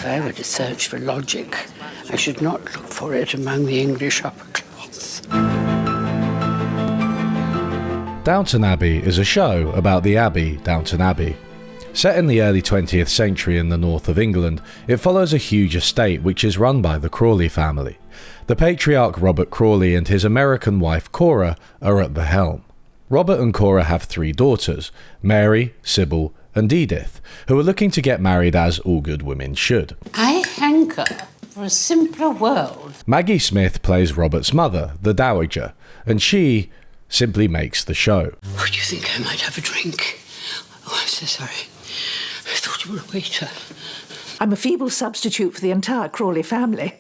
I were to search for logic, I should not look for it among the English upper class. Downton Abbey is a show about the Abbey, Downton Abbey. Set in the early 20th century in the north of England, it follows a huge estate which is run by the Crawley family. The patriarch Robert Crawley and his American wife Cora are at the helm. Robert and Cora have 3 daughters, Mary, Sybil and Edith, who are looking to get married as all good women should. I hanker for a simpler world. Maggie Smith plays Robert's mother, the Dowager, and she simply makes the show. Oh, do you think I might have a drink? Oh, I'm so sorry. I thought you were a waiter. I'm a feeble substitute for the entire Crawley family.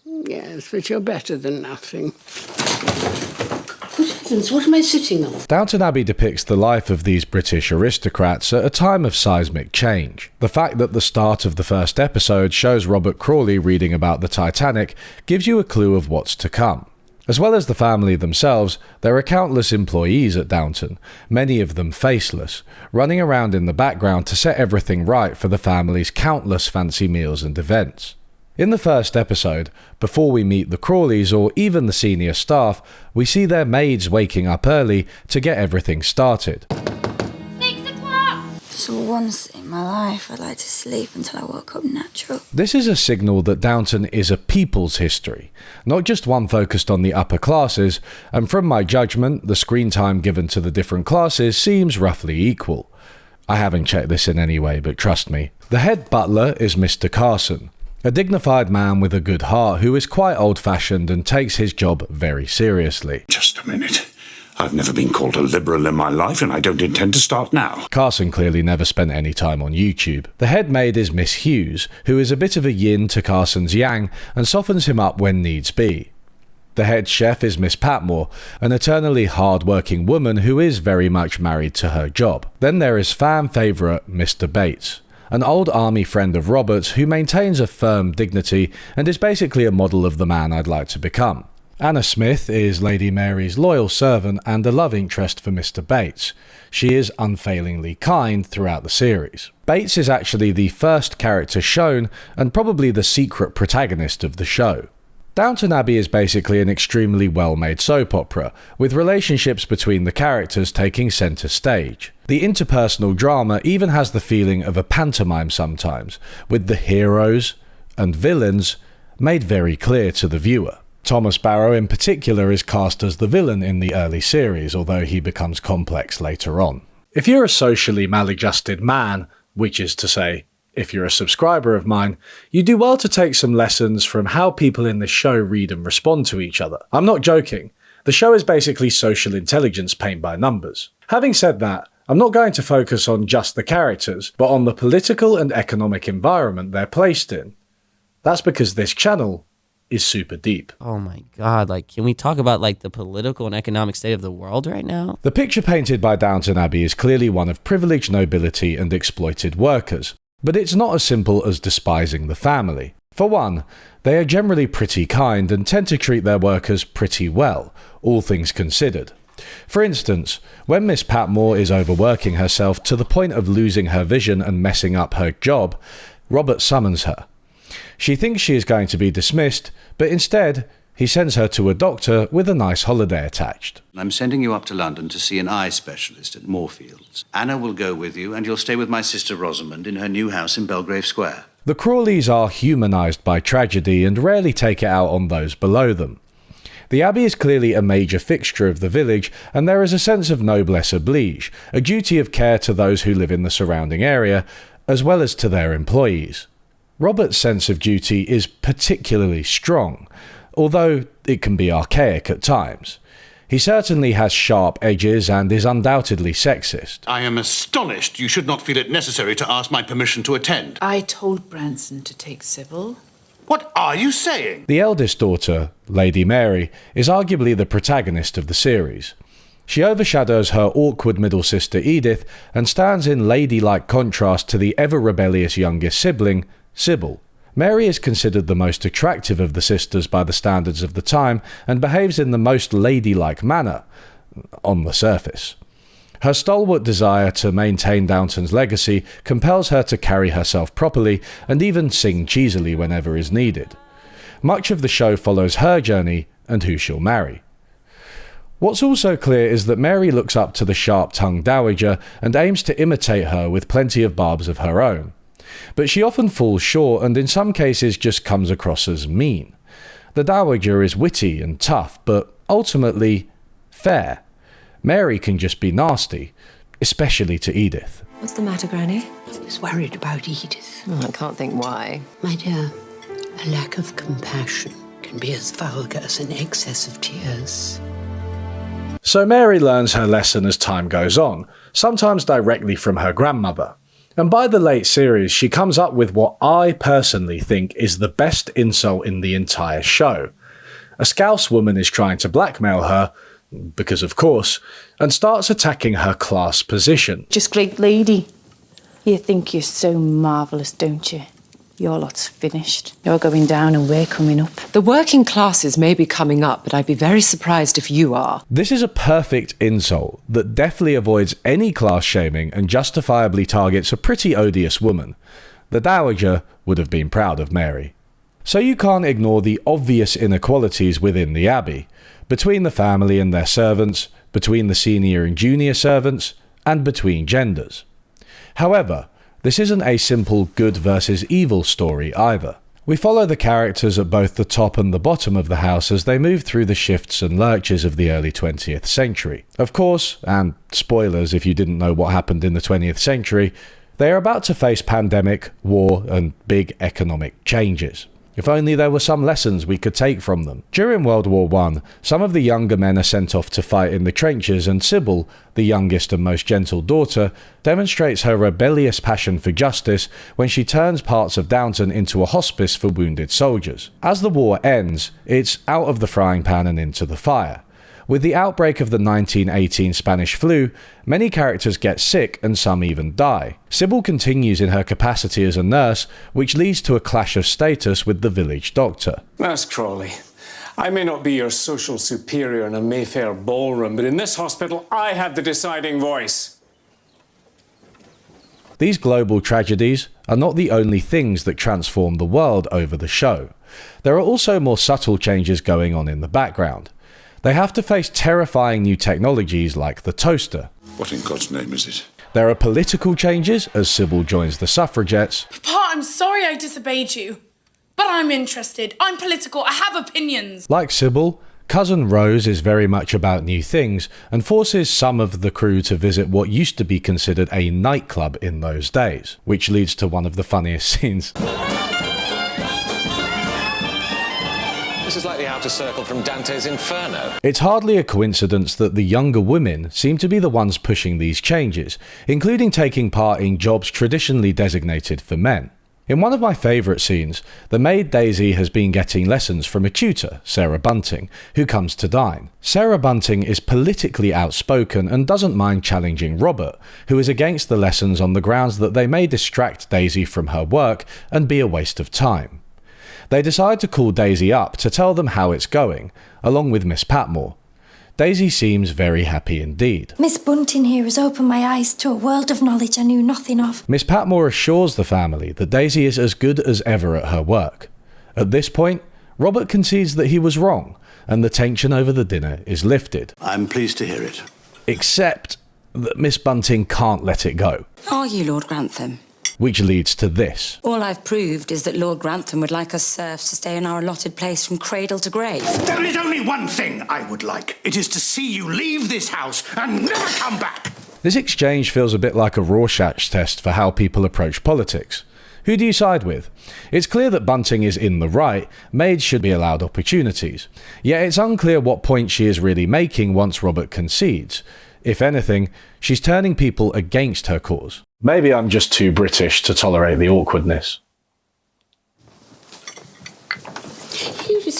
Yes, but you're better than nothing. Good heavens, what am I sitting on? Downton Abbey depicts the life of these British aristocrats at a time of seismic change. The fact that the start of the first episode shows Robert Crawley reading about the Titanic gives you a clue of what's to come. As well as the family themselves, there are countless employees at Downton, many of them faceless, running around in the background to set everything right for the family's countless fancy meals and events. In the first episode, before we meet the Crawleys or even the senior staff, we see their maids waking up early to get everything started. 6 o'clock! For once in my life, I'd like to sleep until I woke up natural. This is a signal that Downton is a people's history, not just one focused on the upper classes, and from my judgment, the screen time given to the different classes seems roughly equal. I haven't checked this in any way, but trust me. The head butler is Mr. Carson, a dignified man with a good heart who is quite old-fashioned and takes his job very seriously. Just a minute. I've never been called a liberal in my life, and I don't intend to start now. Carson clearly never spent any time on YouTube. The head maid is Miss Hughes, who is a bit of a yin to Carson's yang and softens him up when needs be. The head chef is Miss Patmore, an eternally hard-working woman who is very much married to her job. Then there is fan favourite Mr. Bates, an old army friend of Robert's who maintains a firm dignity and is basically a model of the man I'd like to become. Anna Smith is Lady Mary's loyal servant and a love interest for Mr. Bates. She is unfailingly kind throughout the series. Bates is actually the first character shown and probably the secret protagonist of the show. Downton Abbey is basically an extremely well-made soap opera, with relationships between the characters taking centre stage. The interpersonal drama even has the feeling of a pantomime sometimes, with the heroes and villains made very clear to the viewer. Thomas Barrow in particular is cast as the villain in the early series, although he becomes complex later on. If you're a socially maladjusted man, which is to say, if you're a subscriber of mine, you do well to take some lessons from how people in this show read and respond to each other. I'm not joking. The show is basically social intelligence paint by numbers. Having said that, I'm not going to focus on just the characters, but on the political and economic environment they're placed in. That's because this channel is super deep. Oh my god, can we talk about the political and economic state of the world right now? The picture painted by Downton Abbey is clearly one of privileged nobility and exploited workers. But it's not as simple as despising the family. For one, they are generally pretty kind and tend to treat their workers pretty well, all things considered. For instance, when Miss Patmore is overworking herself to the point of losing her vision and messing up her job, Robert summons her. She thinks she is going to be dismissed, but instead, he sends her to a doctor with a nice holiday attached. I'm sending you up to London to see an eye specialist at Moorfields. Anna will go with you, and you'll stay with my sister Rosamond in her new house in Belgrave Square. The Crawleys are humanised by tragedy and rarely take it out on those below them. The Abbey is clearly a major fixture of the village, and there is a sense of noblesse oblige, a duty of care to those who live in the surrounding area, as well as to their employees. Robert's sense of duty is particularly strong, although it can be archaic at times. He certainly has sharp edges and is undoubtedly sexist. I am astonished you should not feel it necessary to ask my permission to attend. I told Branson to take Sybil. What are you saying? The eldest daughter, Lady Mary, is arguably the protagonist of the series. She overshadows her awkward middle sister Edith and stands in ladylike contrast to the ever-rebellious youngest sibling, Sybil. Mary is considered the most attractive of the sisters by the standards of the time and behaves in the most ladylike manner, on the surface. Her stalwart desire to maintain Downton's legacy compels her to carry herself properly and even sing cheesily whenever is needed. Much of the show follows her journey and who she'll marry. What's also clear is that Mary looks up to the sharp-tongued dowager and aims to imitate her with plenty of barbs of her own. But she often falls short and in some cases just comes across as mean. The dowager is witty and tough, but ultimately fair. Mary can just be nasty, especially to Edith. What's the matter, Granny? I was worried about Edith. I can't think why. My dear, a lack of compassion can be as vulgar as an excess of tears. So Mary learns her lesson as time goes on, sometimes directly from her grandmother. And by the late series, she comes up with what I personally think is the best insult in the entire show. A Scouse woman is trying to blackmail her, because of course, and starts attacking her class position. Just great lady. You think you're so marvellous, don't you? Your lot's finished. You're going down and we're coming up. The working classes may be coming up, but I'd be very surprised if you are. This is a perfect insult that deftly avoids any class shaming and justifiably targets a pretty odious woman. The dowager would have been proud of Mary. So you can't ignore the obvious inequalities within the Abbey, between the family and their servants, between the senior and junior servants, and between genders. However, this isn't a simple good versus evil story either. We follow the characters at both the top and the bottom of the house as they move through the shifts and lurches of the early 20th century. Of course, and spoilers if you didn't know what happened in the 20th century, they are about to face pandemic, war, and big economic changes. If only there were some lessons we could take from them. During World War I, some of the younger men are sent off to fight in the trenches, and Sybil, the youngest and most gentle daughter, demonstrates her rebellious passion for justice when she turns parts of Downton into a hospice for wounded soldiers. As the war ends, it's out of the frying pan and into the fire. With the outbreak of the 1918 Spanish flu, many characters get sick and some even die. Sybil continues in her capacity as a nurse, which leads to a clash of status with the village doctor. Nurse Crawley, I may not be your social superior in a Mayfair ballroom, but in this hospital, I have the deciding voice. These global tragedies are not the only things that transform the world over the show. There are also more subtle changes going on in the background. They have to face terrifying new technologies like the toaster. What in God's name is it? There are political changes as Sybil joins the suffragettes. Pa, I'm sorry I disobeyed you, but I'm interested. I'm political. I have opinions. Like Sybil, Cousin Rose is very much about new things and forces some of the crew to visit what used to be considered a nightclub in those days, which leads to one of the funniest scenes. This is like the outer circle from Dante's Inferno. It's hardly a coincidence that the younger women seem to be the ones pushing these changes, including taking part in jobs traditionally designated for men. In one of my favourite scenes, the maid Daisy has been getting lessons from a tutor, Sarah Bunting, who comes to dine. Sarah Bunting is politically outspoken and doesn't mind challenging Robert, who is against the lessons on the grounds that they may distract Daisy from her work and be a waste of time. They decide to call Daisy up to tell them how it's going, along with Miss Patmore. Daisy seems very happy indeed. Miss Bunting here has opened my eyes to a world of knowledge I knew nothing of. Miss Patmore assures the family that Daisy is as good as ever at her work. At this point, Robert concedes that he was wrong, and the tension over the dinner is lifted. I'm pleased to hear it. Except that Miss Bunting can't let it go. Are you Lord Grantham? Which leads to this. All I've proved is that Lord Grantham would like us serfs to stay in our allotted place from cradle to grave. There is only one thing I would like. It is to see you leave this house and never come back. This exchange feels a bit like a Rorschach test for how people approach politics. Who do you side with? It's clear that Bunting is in the right. Maids should be allowed opportunities. Yet it's unclear what point she is really making once Robert concedes. If anything, she's turning people against her cause. Maybe I'm just too British to tolerate the awkwardness.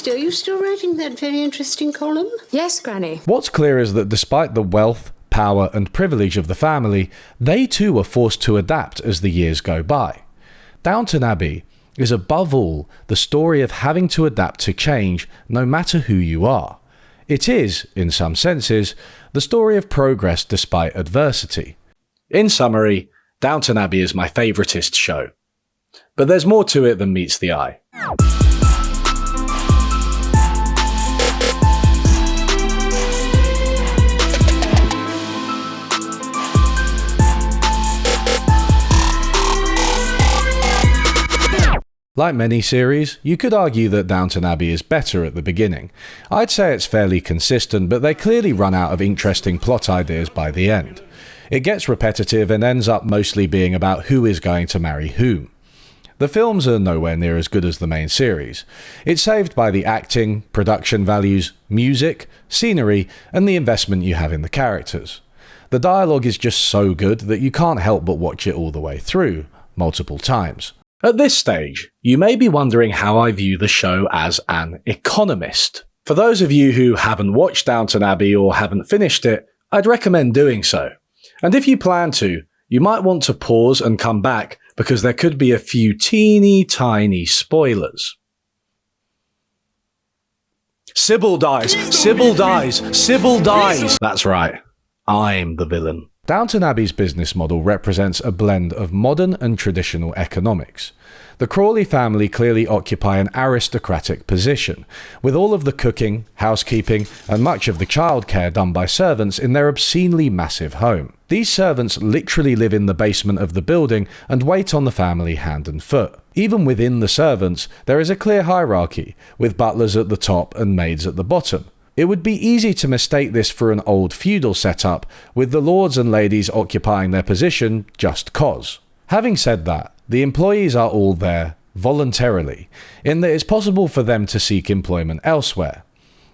Are you still writing that very interesting column? Yes, Granny. What's clear is that despite the wealth, power and privilege of the family, they too are forced to adapt as the years go by. Downton Abbey is above all the story of having to adapt to change no matter who you are. It is, in some senses, the story of progress despite adversity. In summary, Downton Abbey is my favouriteest show. But there's more to it than meets the eye. Like many series, you could argue that Downton Abbey is better at the beginning. I'd say it's fairly consistent, but they clearly run out of interesting plot ideas by the end. It gets repetitive and ends up mostly being about who is going to marry whom. The films are nowhere near as good as the main series. It's saved by the acting, production values, music, scenery, and the investment you have in the characters. The dialogue is just so good that you can't help but watch it all the way through, multiple times. At this stage, you may be wondering how I view the show as an economist. For those of you who haven't watched Downton Abbey or haven't finished it, I'd recommend doing so. And if you plan to, you might want to pause and come back because there could be a few teeny tiny spoilers. Sybil dies! Sybil dies! Sybil dies! That's right, I'm the villain. Downton Abbey's business model represents a blend of modern and traditional economics. The Crawley family clearly occupy an aristocratic position, with all of the cooking, housekeeping, and much of the childcare done by servants in their obscenely massive home. These servants literally live in the basement of the building and wait on the family hand and foot. Even within the servants, there is a clear hierarchy, with butlers at the top and maids at the bottom. It would be easy to mistake this for an old feudal setup, with the lords and ladies occupying their position just cause. Having said that, the employees are all there voluntarily, in that it's possible for them to seek employment elsewhere.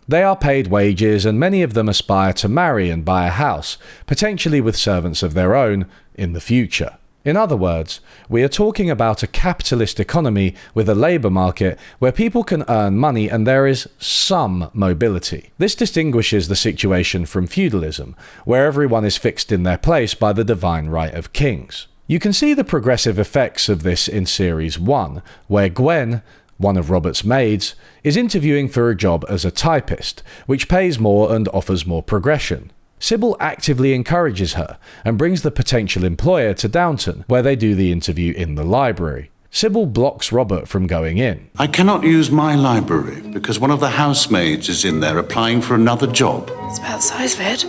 They are paid wages and many of them aspire to marry and buy a house, potentially with servants of their own, in the future. In other words, we are talking about a capitalist economy with a labour market where people can earn money and there is some mobility. This distinguishes the situation from feudalism, where everyone is fixed in their place by the divine right of kings. You can see the progressive effects of this in Series 1, where Gwen, one of Robert's maids, is interviewing for a job as a typist, which pays more and offers more progression. Sybil actively encourages her and brings the potential employer to Downton, where they do the interview in the library. Sybil blocks Robert from going in. I cannot use my library because one of the housemaids is in there applying for another job. It's about the size of it.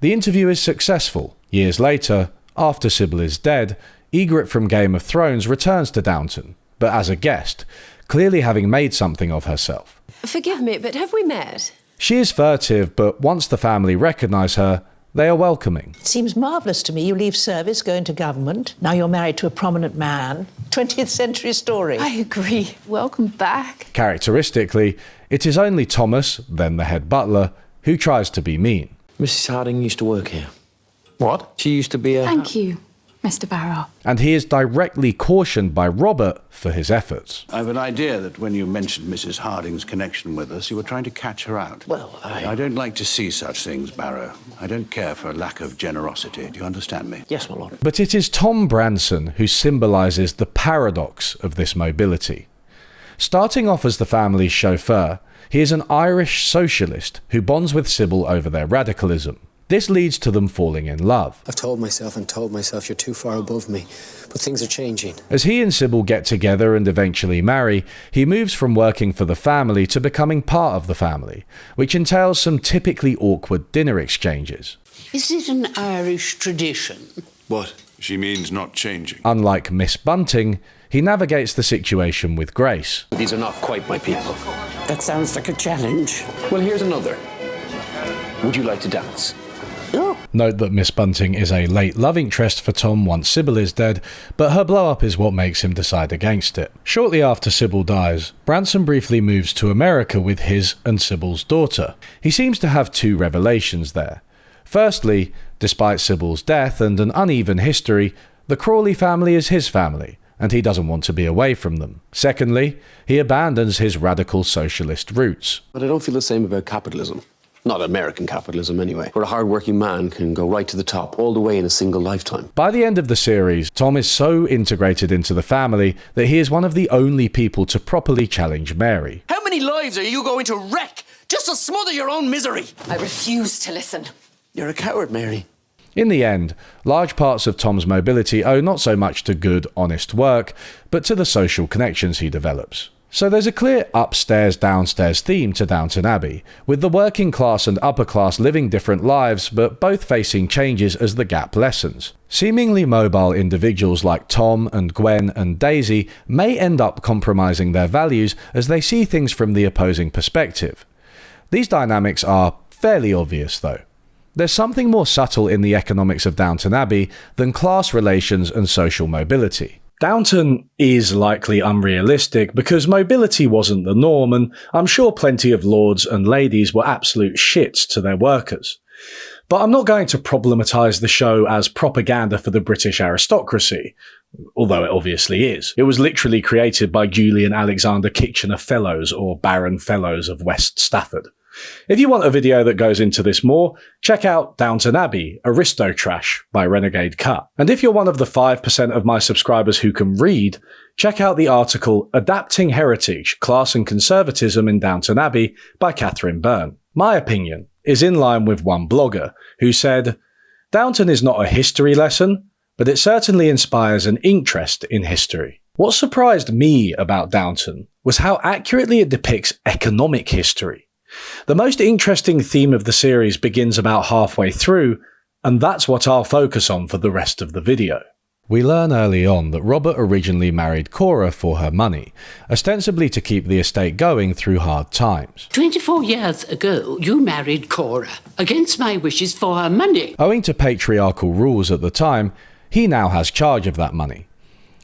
The interview is successful. Years later, after Sybil is dead, Ygritte from Game of Thrones returns to Downton, but as a guest, clearly having made something of herself. Forgive me, but have we met? She is furtive, but once the family recognise her, they are welcoming. It seems marvellous to me. You leave service, go into government. Now you're married to a prominent man. 20th century story. I agree. Welcome back. Characteristically, it is only Thomas, then the head butler, who tries to be mean. Mrs. Harding used to work here. What? She used to be a... Thank you, Mr. Barrow. And he is directly cautioned by Robert for his efforts. I have an idea that when you mentioned Mrs. Harding's connection with us, you were trying to catch her out. Well, I don't like to see such things, Barrow. I don't care for a lack of generosity. Do you understand me? Yes, my lord. But it is Tom Branson who symbolises the paradox of this mobility. Starting off as the family's chauffeur, he is an Irish socialist who bonds with Sybil over their radicalism. This leads to them falling in love. I've told myself you're too far above me, but things are changing. As he and Sybil get together and eventually marry, he moves from working for the family to becoming part of the family, which entails some typically awkward dinner exchanges. Is it an Irish tradition? What? She means not changing. Unlike Miss Bunting, he navigates the situation with grace. These are not quite my people. That sounds like a challenge. Well, here's another. Would you like to dance? Oh. Note that Miss Bunting is a late love interest for Tom once Sybil is dead, but her blow-up is what makes him decide against it. Shortly after Sybil dies, Branson briefly moves to America with his and Sybil's daughter. He seems to have two revelations there. Firstly, despite Sybil's death and an uneven history, the Crawley family is his family, and he doesn't want to be away from them. Secondly, he abandons his radical socialist roots. But I don't feel the same about capitalism. Not American capitalism, anyway, where a hard-working man can go right to the top, all the way in a single lifetime. By the end of the series, Tom is so integrated into the family that he is one of the only people to properly challenge Mary. How many lives are you going to wreck just to smother your own misery? I refuse to listen. You're a coward, Mary. In the end, large parts of Tom's mobility owe not so much to good, honest work, but to the social connections he develops. So there's a clear upstairs-downstairs theme to Downton Abbey, with the working class and upper class living different lives, but both facing changes as the gap lessens. Seemingly mobile individuals like Tom and Gwen and Daisy may end up compromising their values as they see things from the opposing perspective. These dynamics are fairly obvious, though. There's something more subtle in the economics of Downton Abbey than class relations and social mobility. Downton is likely unrealistic because mobility wasn't the norm, and I'm sure plenty of lords and ladies were absolute shits to their workers. But I'm not going to problematise the show as propaganda for the British aristocracy, although it obviously is. It was literally created by Julian Alexander Kitchener Fellows, or Baron Fellows of West Stafford. If you want a video that goes into this more, check out Downton Abbey, Aristotrash by Renegade Cut. And if you're one of the 5% of my subscribers who can read, check out the article Adapting Heritage, Class and Conservatism in Downton Abbey by Catherine Byrne. My opinion is in line with one blogger who said, Downton is not a history lesson, but it certainly inspires an interest in history. What surprised me about Downton was how accurately it depicts economic history. The most interesting theme of the series begins about halfway through, and that's what I'll focus on for the rest of the video. We learn early on that Robert originally married Cora for her money, ostensibly to keep the estate going through hard times. 24 years ago, you married Cora, against my wishes for her money. Owing to patriarchal rules at the time, he now has charge of that money.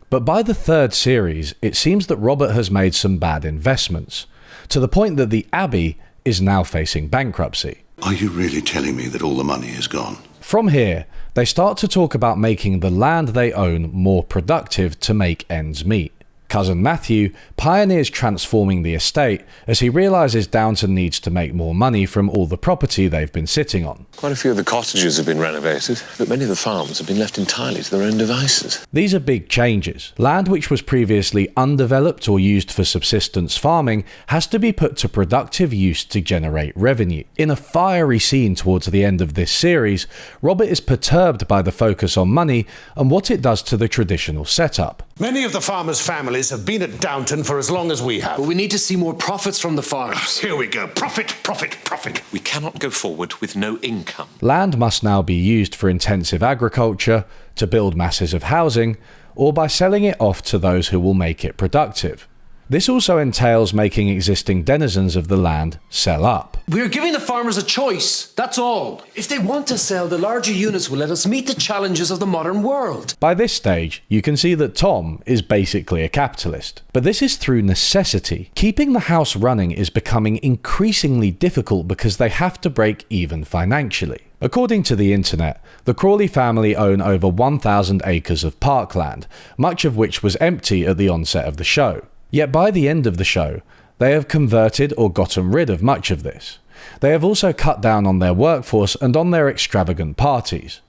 But by the third series, it seems that Robert has made some bad investments, to the point that the Abbey is now facing bankruptcy. Are you really telling me that all the money is gone? From here, they start to talk about making the land they own more productive to make ends meet. Cousin Matthew pioneers transforming the estate as he realises Downton needs to make more money from all the property they've been sitting on. Quite a few of the cottages have been renovated, but many of the farms have been left entirely to their own devices. These are big changes. Land which was previously undeveloped or used for subsistence farming has to be put to productive use to generate revenue. In a fiery scene towards the end of this series, Robert is perturbed by the focus on money and what it does to the traditional setup. Many of the farmers' families have been at Downton for as long as we have. But we need to see more profits from the farms. Here we go. Profit, profit, profit. We cannot go forward with no income. Land must now be used for intensive agriculture, to build masses of housing, or by selling it off to those who will make it productive. This also entails making existing denizens of the land sell up. We're giving the farmers a choice, that's all. If they want to sell, the larger units will let us meet the challenges of the modern world. By this stage, you can see that Tom is basically a capitalist. But this is through necessity. Keeping the house running is becoming increasingly difficult because they have to break even financially. According to the internet, the Crawley family own over 1,000 acres of parkland, much of which was empty at the onset of the show. Yet by the end of the show, they have converted or gotten rid of much of this. They have also cut down on their workforce and on their extravagant parties.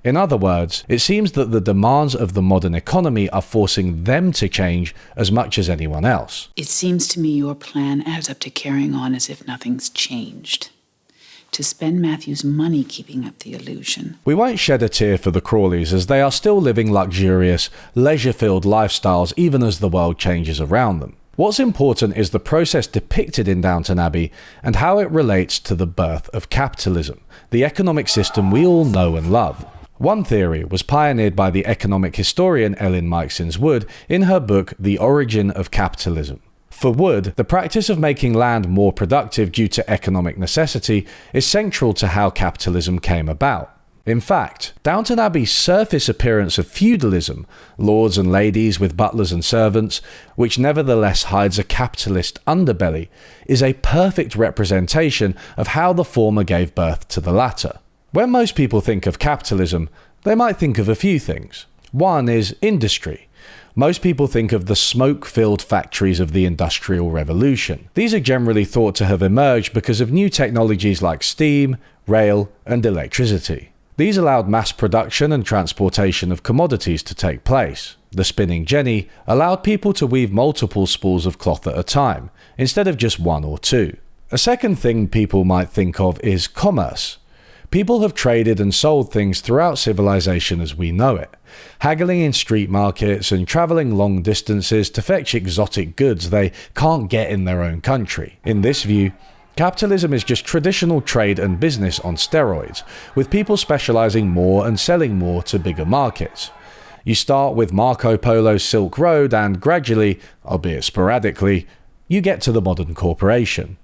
In other words, it seems that the demands of the modern economy are forcing them to change as much as anyone else. It seems to me your plan adds up to carrying on as if nothing's changed. To spend Matthew's money keeping up the illusion. We won't shed a tear for the Crawleys as they are still living luxurious, leisure-filled lifestyles even as the world changes around them. What's important is the process depicted in Downton Abbey and how it relates to the birth of capitalism, the economic system we all know and love. One theory was pioneered by the economic historian Ellen Meiksins-Wood in her book The Origin of Capitalism. For Wood, the practice of making land more productive due to economic necessity is central to how capitalism came about. In fact, Downton Abbey's surface appearance of feudalism, lords and ladies with butlers and servants, which nevertheless hides a capitalist underbelly, is a perfect representation of how the former gave birth to the latter. When most people think of capitalism, they might think of a few things. One is industry. Most people think of the smoke-filled factories of the Industrial Revolution. These are generally thought to have emerged because of new technologies like steam, rail, and electricity. These allowed mass production and transportation of commodities to take place. The spinning jenny allowed people to weave multiple spools of cloth at a time, instead of just one or two. A second thing people might think of is commerce. People have traded and sold things throughout civilization as we know it, haggling in street markets and travelling long distances to fetch exotic goods they can't get in their own country. In this view, capitalism is just traditional trade and business on steroids, with people specialising more and selling more to bigger markets. You start with Marco Polo's Silk Road and gradually, albeit sporadically, you get to the modern corporation.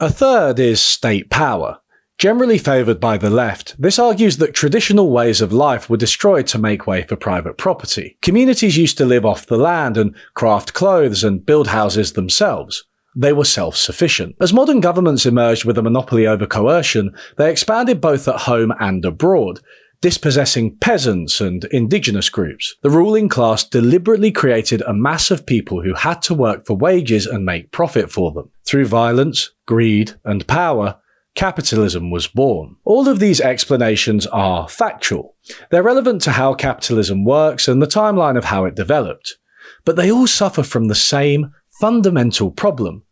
A third is state power. Generally favoured by the left, this argues that traditional ways of life were destroyed to make way for private property. Communities used to live off the land and craft clothes and build houses themselves. They were self-sufficient. As modern governments emerged with a monopoly over coercion, they expanded both at home and abroad, dispossessing peasants and indigenous groups. The ruling class deliberately created a mass of people who had to work for wages and make profit for them. Through violence, greed, and power, capitalism was born. All of these explanations are factual. They're relevant to how capitalism works and the timeline of how it developed. But they all suffer from the same fundamental problem.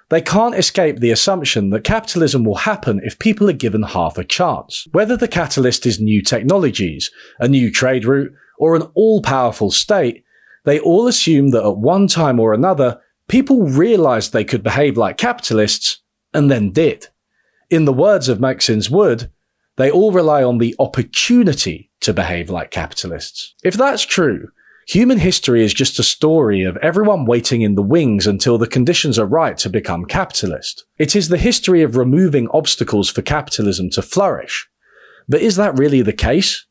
They can't escape the assumption that capitalism will happen if people are given half a chance. Whether the catalyst is new technologies, a new trade route, or an all-powerful state, they all assume that at one time or another, people realised they could behave like capitalists, and then did. In the words of Meiksins-Wood, they all rely on the opportunity to behave like capitalists. If that's true, human history is just a story of everyone waiting in the wings until the conditions are right to become capitalist. It is the history of removing obstacles for capitalism to flourish. But is that really the case?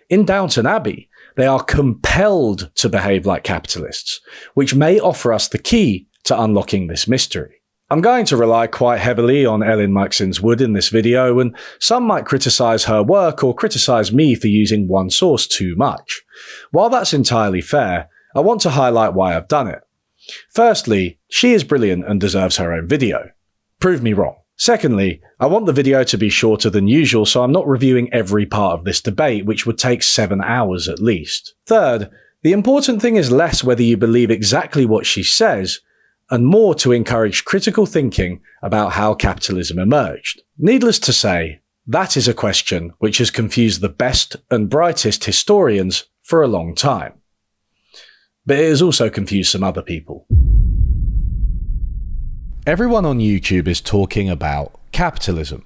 In Downton Abbey, they are compelled to behave like capitalists, which may offer us the key to unlocking this mystery. I'm going to rely quite heavily on Ellen Meiksins-Wood in this video, and some might criticise her work or criticise me for using one source too much. While that's entirely fair, I want to highlight why I've done it. Firstly, she is brilliant and deserves her own video. Prove me wrong. Secondly, I want the video to be shorter than usual, so I'm not reviewing every part of this debate, which would take 7 hours at least. Third, the important thing is less whether you believe exactly what she says, and more to encourage critical thinking about how capitalism emerged. Needless to say, that is a question which has confused the best and brightest historians for a long time. But it has also confused some other people. Everyone on YouTube is talking about capitalism,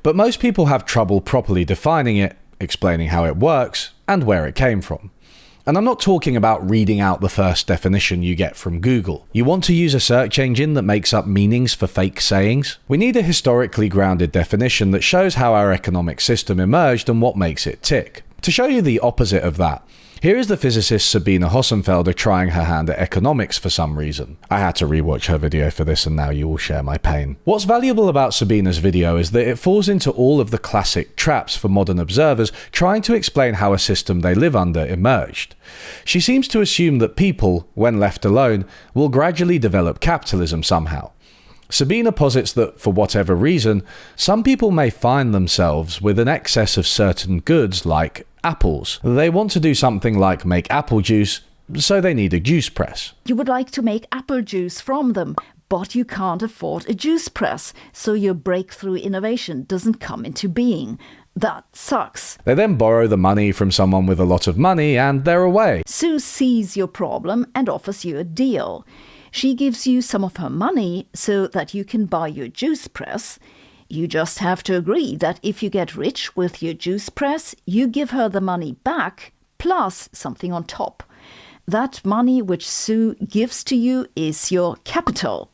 but most people have trouble properly defining it, explaining how it works, and where it came from. And I'm not talking about reading out the first definition you get from Google. You want to use a search engine that makes up meanings for fake sayings? We need a historically grounded definition that shows how our economic system emerged and what makes it tick. To show you the opposite of that, here is the physicist Sabine Hossenfelder trying her hand at economics for some reason. I had to rewatch her video for this and now you will share my pain. What's valuable about Sabine's video is that it falls into all of the classic traps for modern observers trying to explain how a system they live under emerged. She seems to assume that people, when left alone, will gradually develop capitalism somehow. Sabine posits that, for whatever reason, some people may find themselves with an excess of certain goods like apples. They want to do something like make apple juice, so they need a juice press. You would like to make apple juice from them, but you can't afford a juice press, so your breakthrough innovation doesn't come into being. That sucks. They then borrow the money from someone with a lot of money and they're away. Sue sees your problem and offers you a deal. She gives you some of her money so that you can buy your juice press. You just have to agree that if you get rich with your juice press, you give her the money back, plus something on top. That money which Sue gives to you is your capital.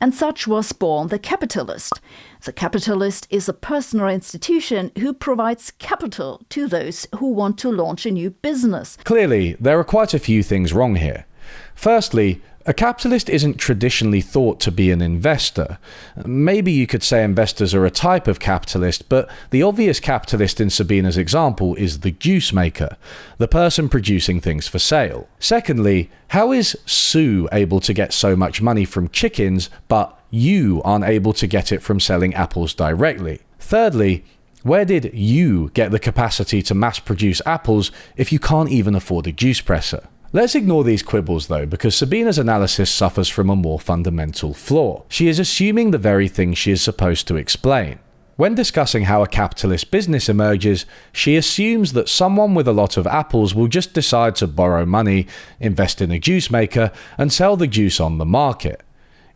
And such was born the capitalist. The capitalist is a person or institution who provides capital to those who want to launch a new business. Clearly, there are quite a few things wrong here. Firstly, A capitalist isn't traditionally thought to be an investor. Maybe you could say investors are a type of capitalist, but the obvious capitalist in Sabina's example is the juice maker, the person producing things for sale. Secondly, how is Sue able to get so much money from chickens, but you aren't able to get it from selling apples directly? Thirdly, where did you get the capacity to mass produce apples if you can't even afford a juice presser? Let's ignore these quibbles though, because Sabina's analysis suffers from a more fundamental flaw. She is assuming the very thing she is supposed to explain. When discussing how a capitalist business emerges, she assumes that someone with a lot of apples will just decide to borrow money, invest in a juice maker, and sell the juice on the market.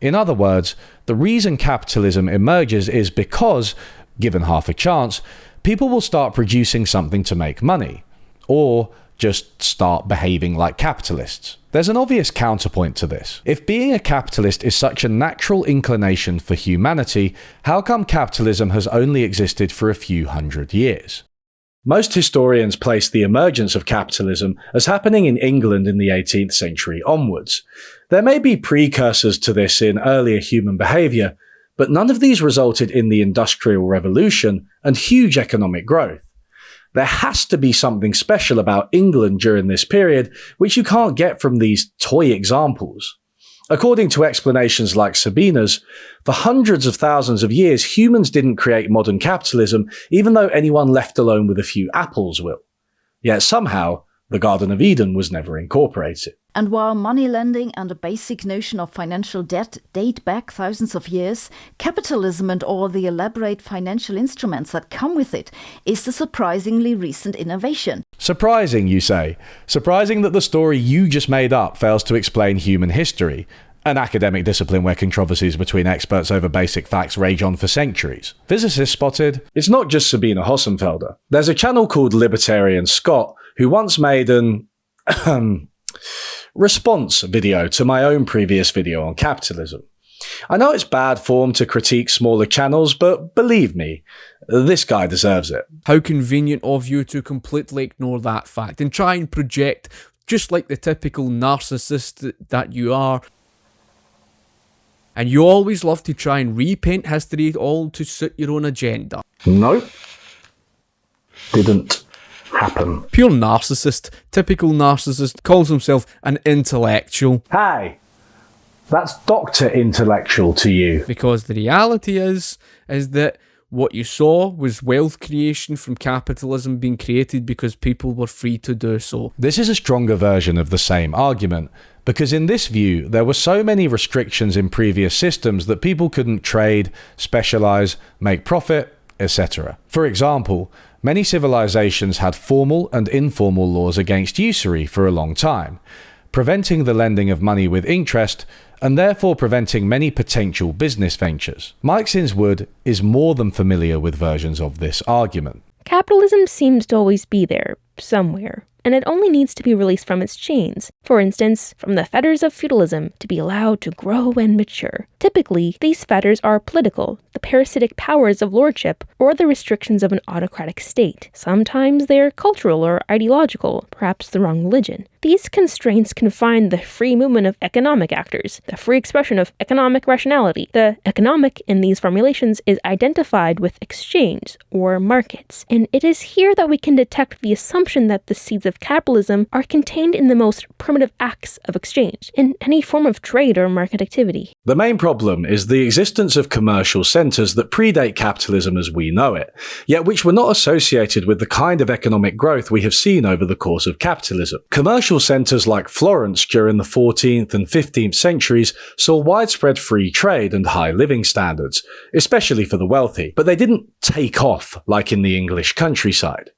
In other words, the reason capitalism emerges is because, given half a chance, people will start producing something to make money. Or just start behaving like capitalists. There's an obvious counterpoint to this. If being a capitalist is such a natural inclination for humanity, how come capitalism has only existed for a few hundred years? Most historians place the emergence of capitalism as happening in England in the 18th century onwards. There may be precursors to this in earlier human behaviour, but none of these resulted in the Industrial Revolution and huge economic growth. There has to be something special about England during this period, which you can't get from these toy examples. According to explanations like Sabina's, for hundreds of thousands of years, humans didn't create modern capitalism, even though anyone left alone with a few apples will. Yet somehow, the Garden of Eden was never incorporated. And while money lending and a basic notion of financial debt date back thousands of years, capitalism and all the elaborate financial instruments that come with it is a surprisingly recent innovation. Surprising, you say? Surprising that the story you just made up fails to explain human history, an academic discipline where controversies between experts over basic facts rage on for centuries. Physicists spotted, it's not just Sabina Hossenfelder. There's a channel called Libertarian Scott who once made an response video to my own previous video on capitalism. I know it's bad form to critique smaller channels, but believe me, this guy deserves it. How convenient of you to completely ignore that fact and try and project, just like the typical narcissist that you are. And you always love to try and repaint history all to suit your own agenda. Nope. Didn't happen. Pure narcissist, typical narcissist, calls himself an intellectual. Hey, that's Dr. Intellectual to you. Because the reality is that what you saw was wealth creation from capitalism being created because people were free to do so. This is a stronger version of the same argument, because in this view, there were so many restrictions in previous systems that people couldn't trade, specialize, make profit, etc. For example, many civilizations had formal and informal laws against usury for a long time, preventing the lending of money with interest and therefore preventing many potential business ventures. Meiksins-Wood is more than familiar with versions of this argument. Capitalism seems to always be there, somewhere, and it only needs to be released from its chains, for instance, from the fetters of feudalism, to be allowed to grow and mature. Typically, these fetters are political, the parasitic powers of lordship, or the restrictions of an autocratic state. Sometimes they are cultural or ideological, perhaps the wrong religion. These constraints confine the free movement of economic actors, the free expression of economic rationality. The economic in these formulations is identified with exchange, or markets, and it is here that we can detect the assumption that the seeds of capitalism are contained in the most primitive acts of exchange, in any form of trade or market activity. The main problem is the existence of commercial centres that predate capitalism as we know it, yet which were not associated with the kind of economic growth we have seen over the course of capitalism. Commercial centres like Florence during the 14th and 15th centuries saw widespread free trade and high living standards, especially for the wealthy, but they didn't take off like in the English countryside.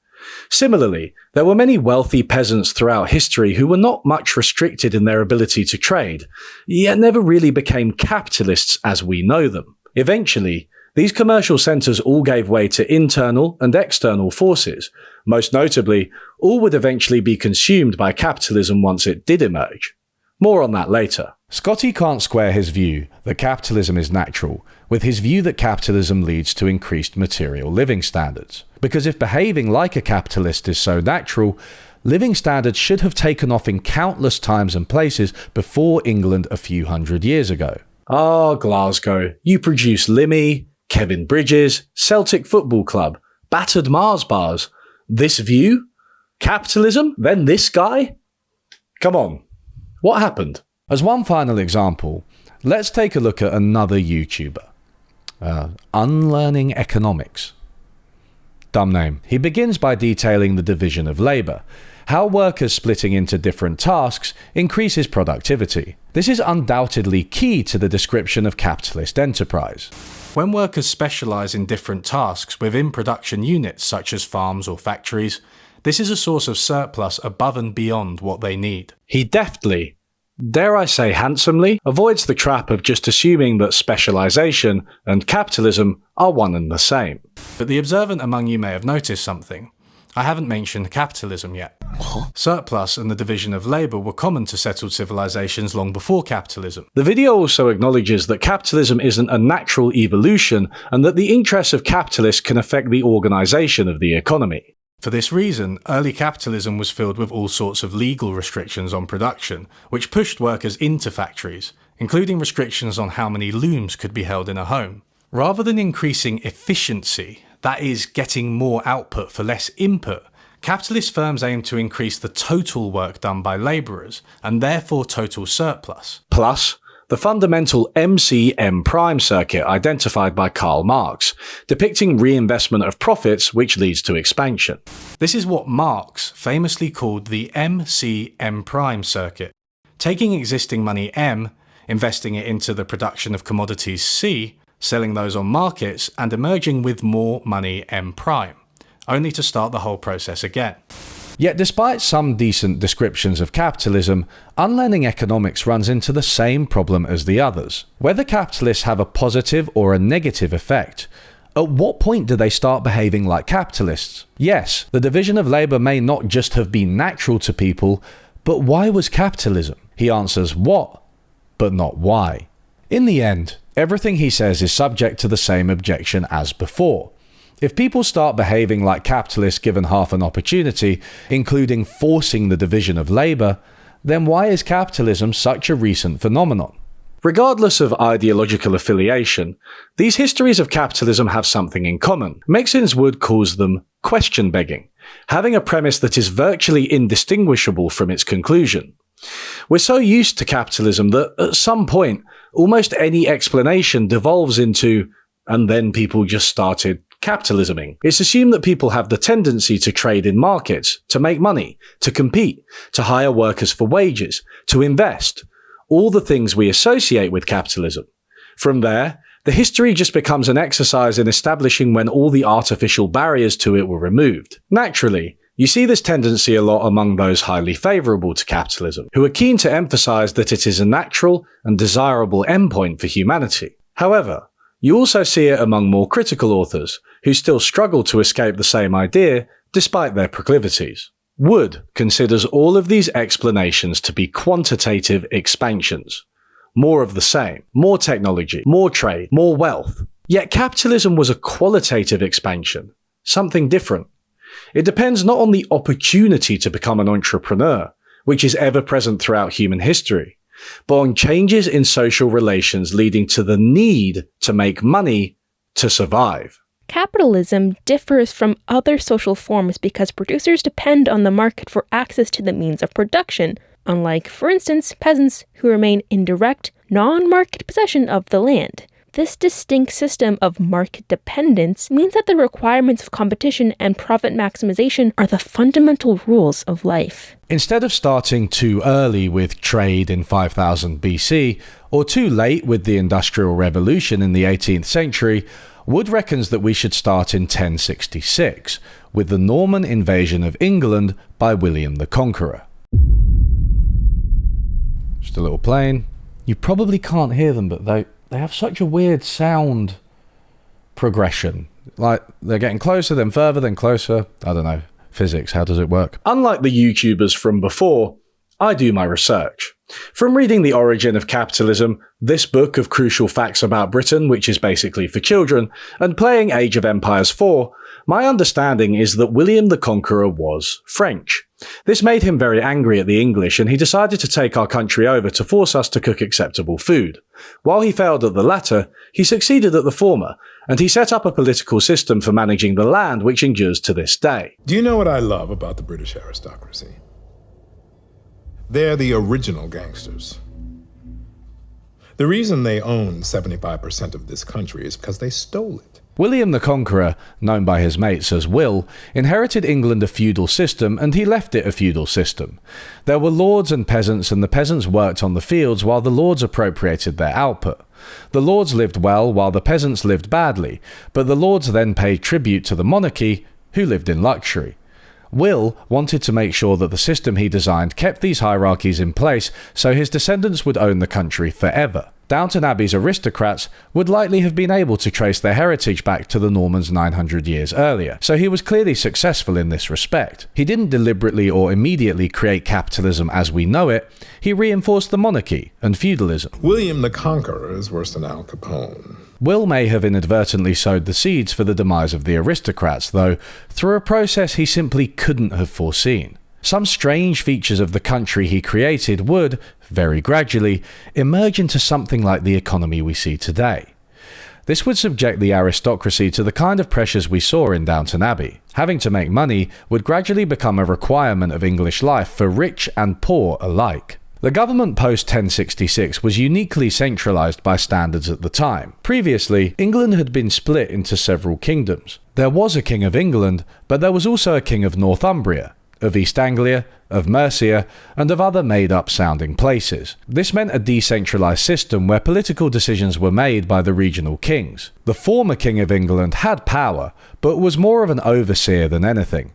Similarly, there were many wealthy peasants throughout history who were not much restricted in their ability to trade, yet never really became capitalists as we know them. Eventually, these commercial centres all gave way to internal and external forces. Most notably, all would eventually be consumed by capitalism once it did emerge. More on that later. Scotty can't square his view that capitalism is natural with his view that capitalism leads to increased material living standards. Because if behaving like a capitalist is so natural, living standards should have taken off in countless times and places before England a few hundred years ago. Ah, Glasgow, you produce Limmy, Kevin Bridges, Celtic Football Club, battered Mars bars. This view? Capitalism? Then this guy? Come on, what happened? As one final example, let's take a look at another YouTuber. Unlearning Economics. Dumb name. He begins by detailing the division of labour, how workers splitting into different tasks increases productivity. This is undoubtedly key to the description of capitalist enterprise. When workers specialise in different tasks within production units such as farms or factories, this is a source of surplus above and beyond what they need. He deftly, dare I say handsomely, avoids the trap of just assuming that specialisation and capitalism are one and the same. But the observant among you may have noticed something. I haven't mentioned capitalism yet. Surplus and the division of labour were common to settled civilizations long before capitalism. The video also acknowledges that capitalism isn't a natural evolution and that the interests of capitalists can affect the organisation of the economy. For this reason, early capitalism was filled with all sorts of legal restrictions on production, which pushed workers into factories, including restrictions on how many looms could be held in a home. Rather than increasing efficiency, that is, getting more output for less input, capitalist firms aim to increase the total work done by labourers, and therefore total surplus. Plus, the fundamental MC-M prime circuit identified by Karl Marx, depicting reinvestment of profits which leads to expansion. This is what Marx famously called the MC-M prime circuit, taking existing money M, investing it into the production of commodities C, selling those on markets, and emerging with more money M prime, only to start the whole process again. Yet despite some decent descriptions of capitalism, unlearning economics runs into the same problem as the others. Whether capitalists have a positive or a negative effect, at what point do they start behaving like capitalists? Yes, the division of labour may not just have been natural to people, but why was capitalism? He answers what, but not why. In the end, everything he says is subject to the same objection as before. If people start behaving like capitalists given half an opportunity, including forcing the division of labour, then why is capitalism such a recent phenomenon? Regardless of ideological affiliation, these histories of capitalism have something in common. Meiksins-Wood calls them question begging, having a premise that is virtually indistinguishable from its conclusion. We're so used to capitalism that at some point, almost any explanation devolves into, and then people just started capitalisming. It's assumed that people have the tendency to trade in markets, to make money, to compete, to hire workers for wages, to invest, all the things we associate with capitalism. From there, the history just becomes an exercise in establishing when all the artificial barriers to it were removed. Naturally, you see this tendency a lot among those highly favourable to capitalism, who are keen to emphasise that it is a natural and desirable endpoint for humanity. However, you also see it among more critical authors, who still struggle to escape the same idea despite their proclivities. Wood considers all of these explanations to be quantitative expansions. More of the same, more technology, more trade, more wealth. Yet capitalism was a qualitative expansion, something different. It depends not on the opportunity to become an entrepreneur, which is ever present throughout human history, but on changes in social relations leading to the need to make money to survive. Capitalism differs from other social forms because producers depend on the market for access to the means of production, unlike, for instance, peasants who remain in direct, non-market possession of the land. This distinct system of market dependence means that the requirements of competition and profit maximization are the fundamental rules of life. Instead of starting too early with trade in 5000 BC, or too late with the Industrial Revolution in the 18th century, Wood reckons that we should start in 1066, with the Norman invasion of England by William the Conqueror. Just a little plane. You probably can't hear them, but they have such a weird sound progression. Like, they're getting closer, then further, then closer. I don't know. Physics, how does it work? Unlike the YouTubers from before, I do my research. From reading The Origin of Capitalism, this book of crucial facts about Britain, which is basically for children, and playing Age of Empires 4, my understanding is that William the Conqueror was French, This made him very angry at the English, and he decided to take our country over to force us to cook acceptable food. While he failed at the latter, he succeeded at the former, and he set up a political system for managing the land which endures to this day. Do you know what I love about the British aristocracy? They're the original gangsters. The reason they own 75% of this country is because they stole it. William the Conqueror, known by his mates as Will, inherited England a feudal system, and he left it a feudal system. There were lords and the peasants worked on the fields while the lords appropriated their output. The lords lived well while the peasants lived badly, but the lords then paid tribute to the monarchy, who lived in luxury. Will wanted to make sure that the system he designed kept these hierarchies in place so his descendants would own the country forever. Downton Abbey's aristocrats would likely have been able to trace their heritage back to the Normans 900 years earlier, so he was clearly successful in this respect. He didn't deliberately or immediately create capitalism as we know it, he reinforced the monarchy and feudalism. William the Conqueror is worse than Al Capone. Will may have inadvertently sowed the seeds for the demise of the aristocrats, though, through a process he simply couldn't have foreseen. Some strange features of the country he created would, very gradually, emerge into something like the economy we see today. This would subject the aristocracy to the kind of pressures we saw in Downton Abbey. Having to make money would gradually become a requirement of English life for rich and poor alike. The government post-1066 was uniquely centralised by standards at the time. Previously, England had been split into several kingdoms. There was a King of England, but there was also a King of Northumbria, of East Anglia, of Mercia, and of other made-up sounding places. This meant a decentralised system where political decisions were made by the regional kings. The former King of England had power, but was more of an overseer than anything.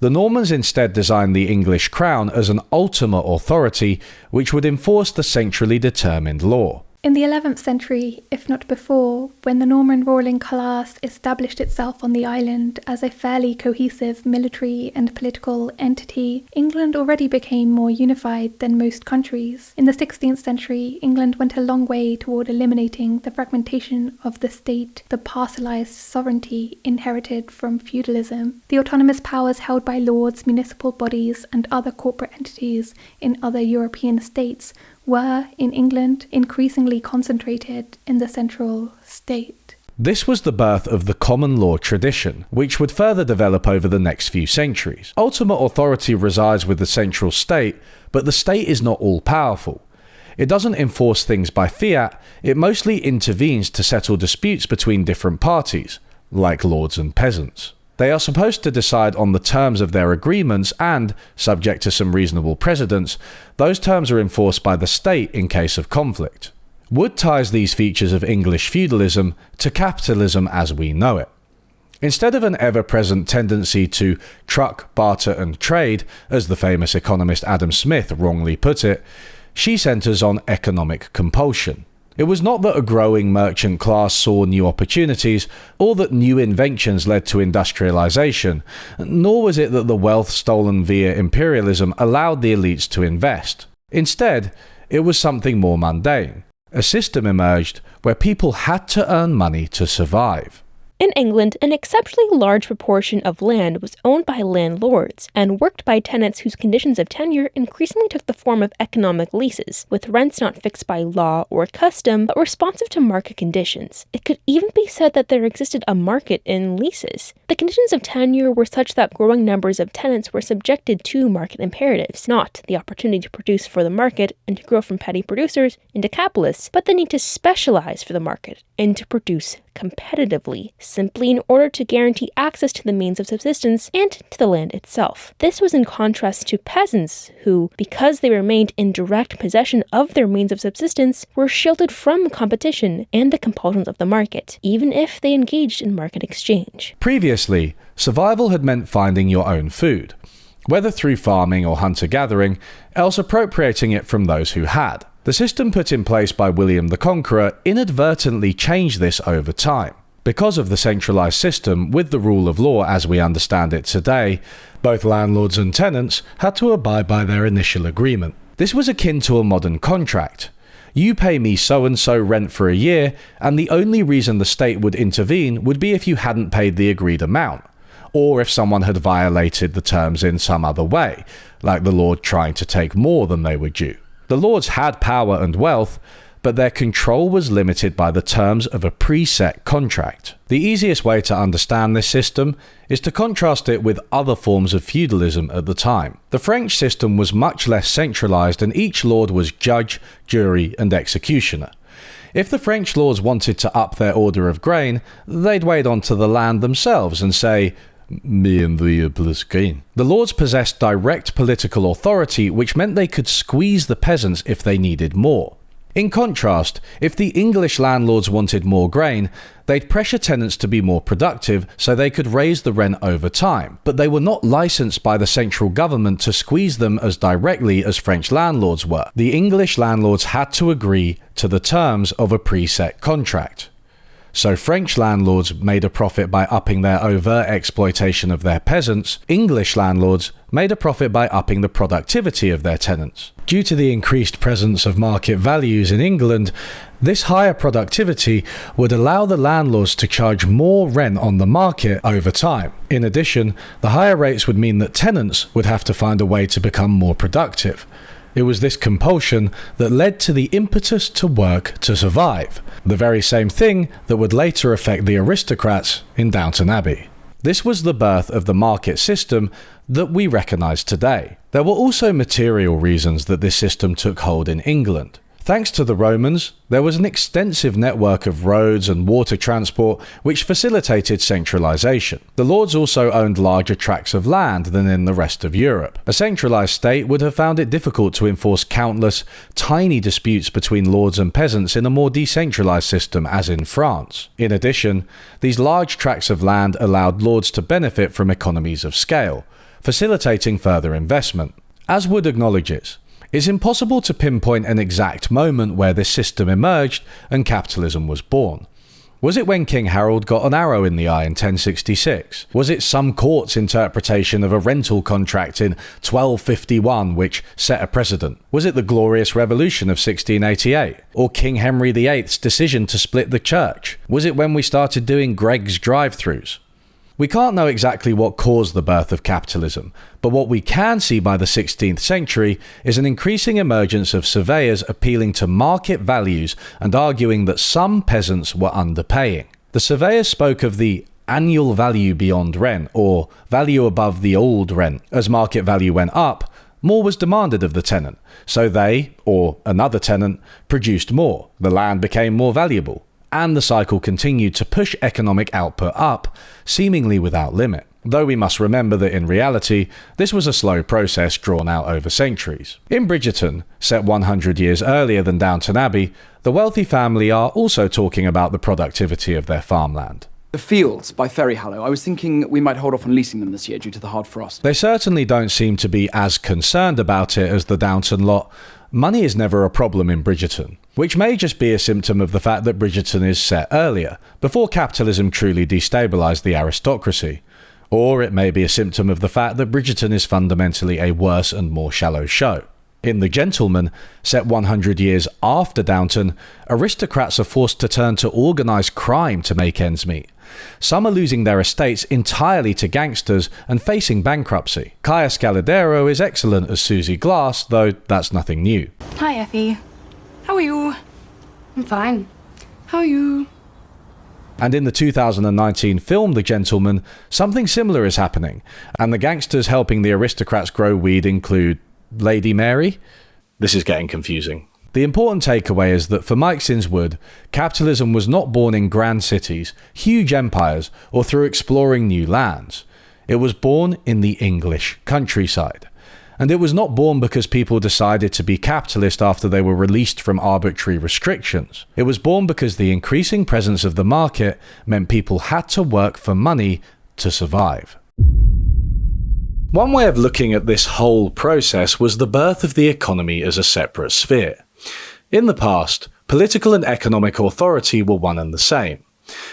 The Normans instead designed the English crown as an ultimate authority which would enforce the centrally determined law. In the 11th century, if not before, when the Norman ruling class established itself on the island as a fairly cohesive military and political entity, England already became more unified than most countries. In the 16th century, England went a long way toward eliminating the fragmentation of the state, the parcelized sovereignty inherited from feudalism. The autonomous powers held by lords, municipal bodies, and other corporate entities in other European states were, in England, increasingly concentrated in the central state. This was the birth of the common law tradition, which would further develop over the next few centuries. Ultimate authority resides with the central state, but the state is not all-powerful. It doesn't enforce things by fiat, it mostly intervenes to settle disputes between different parties, like lords and peasants. They are supposed to decide on the terms of their agreements and, subject to some reasonable precedents, those terms are enforced by the state in case of conflict. Wood ties these features of English feudalism to capitalism as we know it. Instead of an ever-present tendency to truck, barter and trade, as the famous economist Adam Smith wrongly put it, she centres on economic compulsion. It was not that a growing merchant class saw new opportunities, or that new inventions led to industrialization, nor was it that the wealth stolen via imperialism allowed the elites to invest. Instead, it was something more mundane. A system emerged where people had to earn money to survive. In England, an exceptionally large proportion of land was owned by landlords and worked by tenants whose conditions of tenure increasingly took the form of economic leases, with rents not fixed by law or custom, but responsive to market conditions. It could even be said that there existed a market in leases. The conditions of tenure were such that growing numbers of tenants were subjected to market imperatives, not the opportunity to produce for the market and to grow from petty producers into capitalists, but the need to specialize for the market and to produce competitively, simply in order to guarantee access to the means of subsistence and to the land itself. This was in contrast to peasants who, because they remained in direct possession of their means of subsistence, were shielded from competition and the compulsions of the market, even if they engaged in market exchange. Previously, survival had meant finding your own food, whether through farming or hunter-gathering, else appropriating it from those who had. The system put in place by William the Conqueror inadvertently changed this over time. Because of the centralised system, with the rule of law as we understand it today, both landlords and tenants had to abide by their initial agreement. This was akin to a modern contract. You pay me so-and-so rent for a year, and the only reason the state would intervene would be if you hadn't paid the agreed amount, or if someone had violated the terms in some other way, like the lord trying to take more than they were due. The lords had power and wealth, but their control was limited by the terms of a preset contract. The easiest way to understand this system is to contrast it with other forms of feudalism at the time. The French system was much less centralized, and each lord was judge, jury, and executioner. If the French lords wanted to up their order of grain, they'd wade onto the land themselves and say, "Me and thee plus grain." The lords possessed direct political authority, which meant they could squeeze the peasants if they needed more. In contrast, if the English landlords wanted more grain, they'd pressure tenants to be more productive so they could raise the rent over time, but they were not licensed by the central government to squeeze them as directly as French landlords were. The English landlords had to agree to the terms of a preset contract. So French landlords made a profit by upping their overt exploitation of their peasants. English landlords made a profit by upping the productivity of their tenants. Due to the increased presence of market values in England, this higher productivity would allow the landlords to charge more rent on the market over time. In addition, the higher rates would mean that tenants would have to find a way to become more productive. It was this compulsion that led to the impetus to work to survive, the very same thing that would later affect the aristocrats in Downton Abbey. This was the birth of the market system that we recognise today. There were also material reasons that this system took hold in England. Thanks to the Romans, there was an extensive network of roads and water transport which facilitated centralization. The lords also owned larger tracts of land than in the rest of Europe. A centralized state would have found it difficult to enforce countless, tiny disputes between lords and peasants in a more decentralized system as in France. In addition, these large tracts of land allowed lords to benefit from economies of scale, facilitating further investment. As Wood acknowledges, it's impossible to pinpoint an exact moment where this system emerged and capitalism was born. Was it when King Harold got an arrow in the eye in 1066? Was it some court's interpretation of a rental contract in 1251 which set a precedent? Was it the Glorious Revolution of 1688? Or King Henry VIII's decision to split the church? Was it when we started doing Greg's drive-thrus? We can't know exactly what caused the birth of capitalism, but what we can see by the 16th century is an increasing emergence of surveyors appealing to market values and arguing that some peasants were underpaying. The surveyors spoke of the annual value beyond rent, or value above the old rent. As market value went up, more was demanded of the tenant, so they, or another tenant, produced more. The land became more valuable, and the cycle continued to push economic output up, seemingly without limit. Though we must remember that in reality, this was a slow process drawn out over centuries. In Bridgerton, set 100 years earlier than Downton Abbey, the wealthy family are also talking about the productivity of their farmland. The fields by Ferry Hollow, I was thinking we might hold off on leasing them this year due to the hard frost. They certainly don't seem to be as concerned about it as the Downton lot. Money is never a problem in Bridgerton, which may just be a symptom of the fact that Bridgerton is set earlier, before capitalism truly destabilised the aristocracy. Or it may be a symptom of the fact that Bridgerton is fundamentally a worse and more shallow show. In The Gentleman, set 100 years after Downton, aristocrats are forced to turn to organised crime to make ends meet. Some are losing their estates entirely to gangsters and facing bankruptcy. Kaya Scalidero is excellent as Susie Glass, though that's nothing new. Hi, Effie. How are you? I'm fine. How are you? And in the 2019 film The Gentleman, something similar is happening, and the gangsters helping the aristocrats grow weed include Lady Mary? This is getting confusing. The important takeaway is that for Meiksins-Wood, capitalism was not born in grand cities, huge empires, or through exploring new lands. It was born in the English countryside. And it was not born because people decided to be capitalist after they were released from arbitrary restrictions. It was born because the increasing presence of the market meant people had to work for money to survive. One way of looking at this whole process was the birth of the economy as a separate sphere. In the past, political and economic authority were one and the same.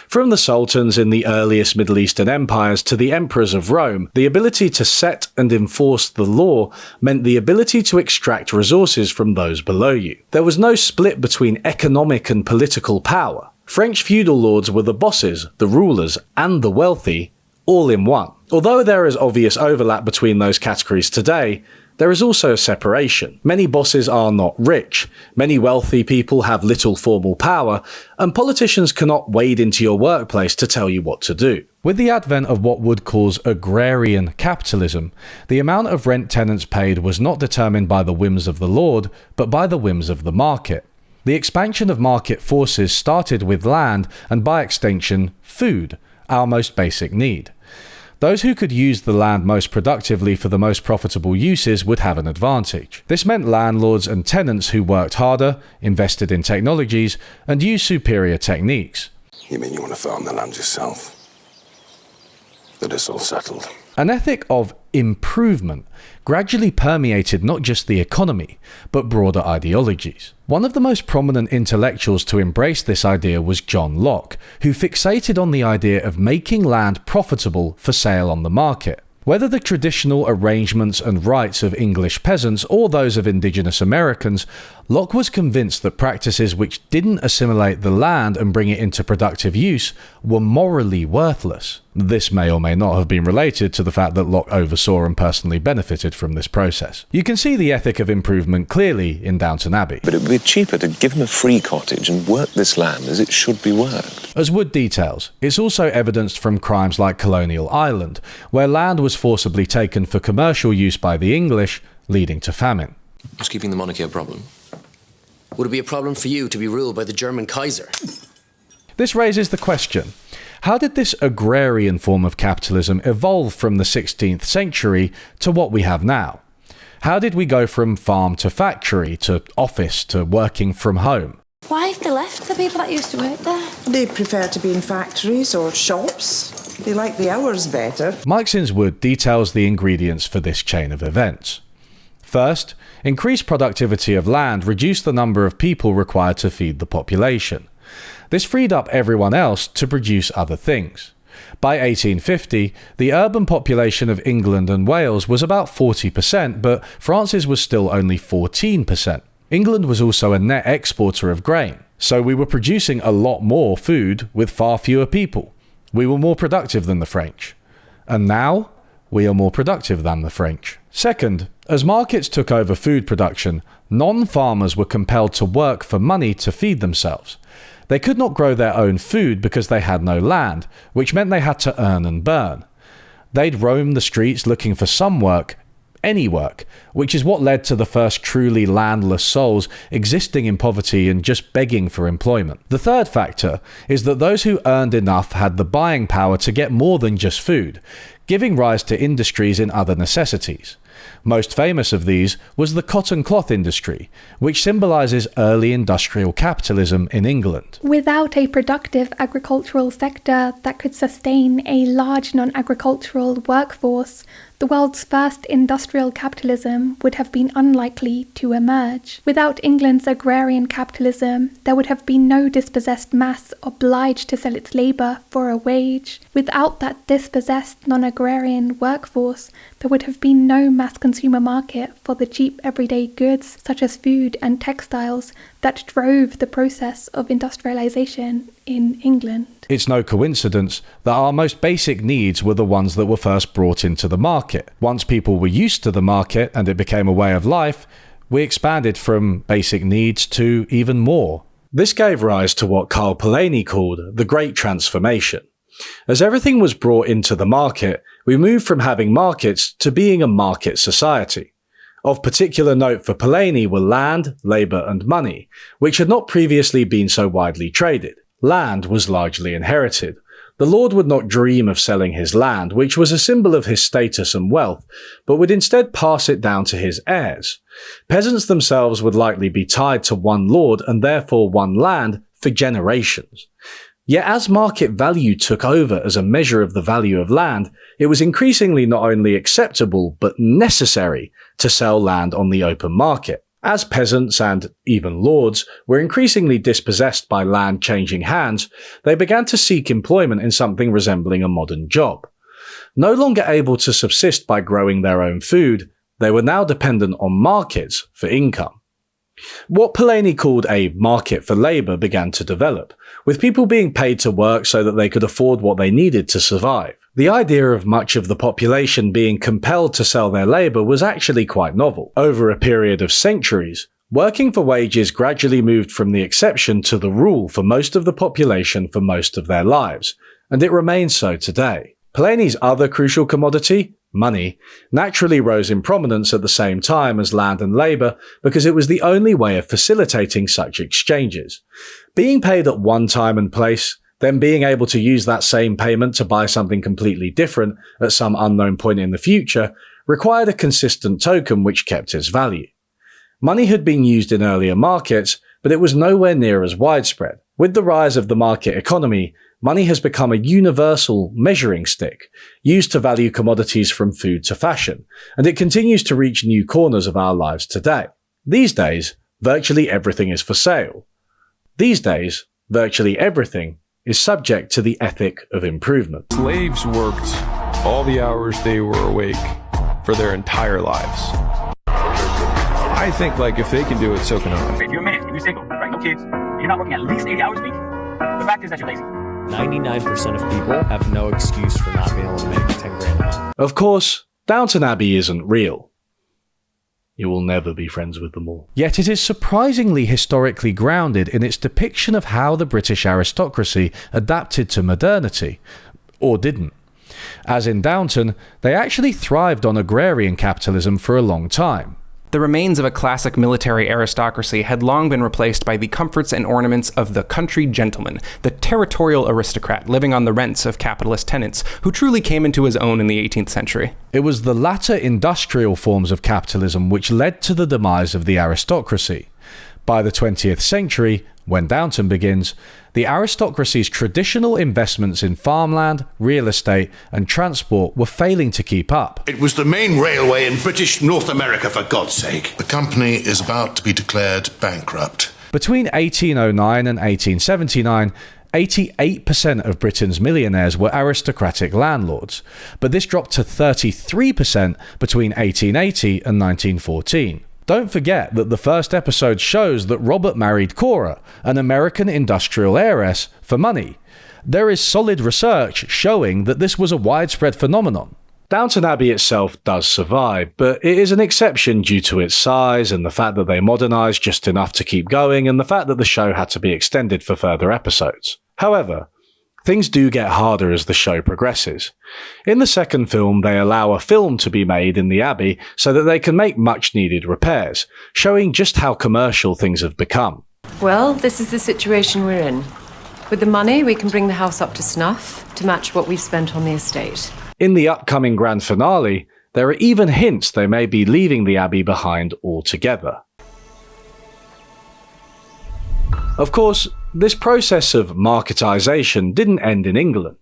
From the sultans in the earliest Middle Eastern empires to the emperors of Rome, the ability to set and enforce the law meant the ability to extract resources from those below you. There was no split between economic and political power. French feudal lords were the bosses, the rulers, and the wealthy, all in one. Although there is obvious overlap between those categories today, there is also a separation. Many bosses are not rich, many wealthy people have little formal power, and politicians cannot wade into your workplace to tell you what to do. With the advent of what Wood calls agrarian capitalism, the amount of rent tenants paid was not determined by the whims of the lord, but by the whims of the market. The expansion of market forces started with land and, by extension, food, our most basic need. Those who could use the land most productively for the most profitable uses would have an advantage. This meant landlords and tenants who worked harder, invested in technologies, and used superior techniques. You mean you want to farm the land yourself? That it's all settled. An ethic of improvement gradually permeated not just the economy, but broader ideologies. One of the most prominent intellectuals to embrace this idea was John Locke, who fixated on the idea of making land profitable for sale on the market. Whether the traditional arrangements and rights of English peasants or those of indigenous Americans, Locke was convinced that practices which didn't assimilate the land and bring it into productive use were morally worthless. This may or may not have been related to the fact that Locke oversaw and personally benefited from this process. You can see the ethic of improvement clearly in Downton Abbey. But it would be cheaper to give him a free cottage and work this land as it should be worked. As Wood details, it's also evidenced from crimes like Colonial Ireland, where land was forcibly taken for commercial use by the English, leading to famine. Was keeping the monarchy a problem? Would it be a problem for you to be ruled by the German Kaiser? This raises the question, how did this agrarian form of capitalism evolve from the 16th century to what we have now? How did we go from farm to factory, to office, to working from home? Why have they left the people that used to work there? They prefer to be in factories or shops. They like the hours better. Meiksins-Wood details the ingredients for this chain of events. First, increased productivity of land reduced the number of people required to feed the population. This freed up everyone else to produce other things. By 1850, the urban population of England and Wales was about 40%, but France's was still only 14%. England was also a net exporter of grain, so we were producing a lot more food with far fewer people. We were more productive than the French. And now, we are more productive than the French. Second, as markets took over food production, non-farmers were compelled to work for money to feed themselves. They could not grow their own food because they had no land, which meant they had to earn and burn. They'd roam the streets looking for some work, any work, which is what led to the first truly landless souls existing in poverty and just begging for employment. The third factor is that those who earned enough had the buying power to get more than just food, giving rise to industries in other necessities. Most famous of these was the cotton cloth industry, which symbolises early industrial capitalism in England. Without a productive agricultural sector that could sustain a large non-agricultural workforce, the world's first industrial capitalism would have been unlikely to emerge. Without England's agrarian capitalism, there would have been no dispossessed mass obliged to sell its labour for a wage. Without that dispossessed non-agrarian workforce, there would have been no mass consumer market for the cheap everyday goods such as food and textiles that drove the process of industrialisation in England. It's no coincidence that our most basic needs were the ones that were first brought into the market. Once people were used to the market and it became a way of life, we expanded from basic needs to even more. This gave rise to what Karl Polanyi called the Great Transformation. As everything was brought into the market, we moved from having markets to being a market society. Of particular note for Polanyi were land, labour and money, which had not previously been so widely traded. Land was largely inherited. The lord would not dream of selling his land, which was a symbol of his status and wealth, but would instead pass it down to his heirs. Peasants themselves would likely be tied to one lord and therefore one land for generations. Yet as market value took over as a measure of the value of land, it was increasingly not only acceptable but necessary to sell land on the open market. As peasants and even lords were increasingly dispossessed by land changing hands, they began to seek employment in something resembling a modern job. No longer able to subsist by growing their own food, they were now dependent on markets for income. What Polanyi called a market for labour began to develop, with people being paid to work so that they could afford what they needed to survive. The idea of much of the population being compelled to sell their labour was actually quite novel. Over a period of centuries, working for wages gradually moved from the exception to the rule for most of the population for most of their lives, and it remains so today. Palaeni's other crucial commodity, money, naturally rose in prominence at the same time as land and labour because it was the only way of facilitating such exchanges. Being paid at one time and place, then being able to use that same payment to buy something completely different at some unknown point in the future, required a consistent token which kept its value. Money had been used in earlier markets, but it was nowhere near as widespread. With the rise of the market economy, money has become a universal measuring stick, used to value commodities from food to fashion, and it continues to reach new corners of our lives today. These days, virtually everything is for sale. These days, virtually everything is subject to the ethic of improvement. Slaves worked all the hours they were awake for their entire lives. I think, like, if they can do it, so can I. If you're a man and you're single, right, no kids, you're not working at least 80 hours a week, the fact is that you're lazy. 99% of people have no excuse for not being able to make 10 grand a month. Of course, Downton Abbey isn't real. You will never be friends with them all. Yet it is surprisingly historically grounded in its depiction of how the British aristocracy adapted to modernity, or didn't. As in Downton, they actually thrived on agrarian capitalism for a long time. The remains of a classic military aristocracy had long been replaced by the comforts and ornaments of the country gentleman, the territorial aristocrat living on the rents of capitalist tenants, who truly came into his own in the 18th century. It was the latter industrial forms of capitalism which led to the demise of the aristocracy. By the 20th century, when Downton begins, the aristocracy's traditional investments in farmland, real estate, and transport were failing to keep up. It was the main railway in British North America, for God's sake. The company is about to be declared bankrupt. Between 1809 and 1879, 88% of Britain's millionaires were aristocratic landlords, but this dropped to 33% between 1880 and 1914. Don't forget that the first episode shows that Robert married Cora, an American industrial heiress, for money. There is solid research showing that this was a widespread phenomenon. Downton Abbey itself does survive, but it is an exception due to its size and the fact that they modernised just enough to keep going and the fact that the show had to be extended for further episodes. However, things do get harder as the show progresses. In the second film, they allow a film to be made in the Abbey so that they can make much needed repairs, showing just how commercial things have become. Well, this is the situation we're in. With the money, we can bring the house up to snuff to match what we've spent on the estate. In the upcoming grand finale, there are even hints they may be leaving the Abbey behind altogether. Of course, this process of marketisation didn't end in England.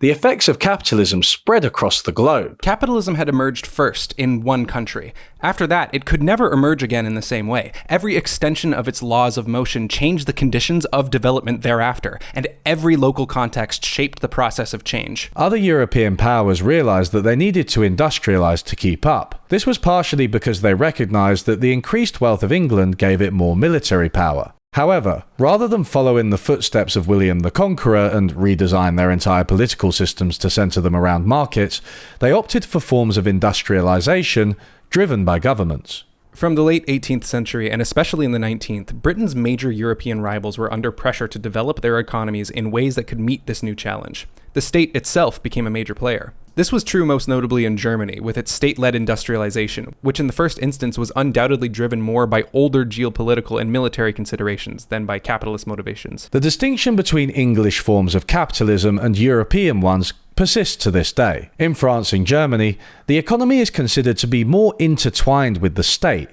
The effects of capitalism spread across the globe. Capitalism had emerged first in one country. After that, it could never emerge again in the same way. Every extension of its laws of motion changed the conditions of development thereafter, and every local context shaped the process of change. Other European powers realised that they needed to industrialise to keep up. This was partially because they recognised that the increased wealth of England gave it more military power. However, rather than follow in the footsteps of William the Conqueror and redesign their entire political systems to centre them around markets, they opted for forms of industrialisation driven by governments. From the late 18th century, and especially in the 19th, Britain's major European rivals were under pressure to develop their economies in ways that could meet this new challenge. The state itself became a major player. This was true most notably in Germany, with its state-led industrialization, which in the first instance was undoubtedly driven more by older geopolitical and military considerations than by capitalist motivations. The distinction between English forms of capitalism and European ones persists to this day. In France and Germany, the economy is considered to be more intertwined with the state.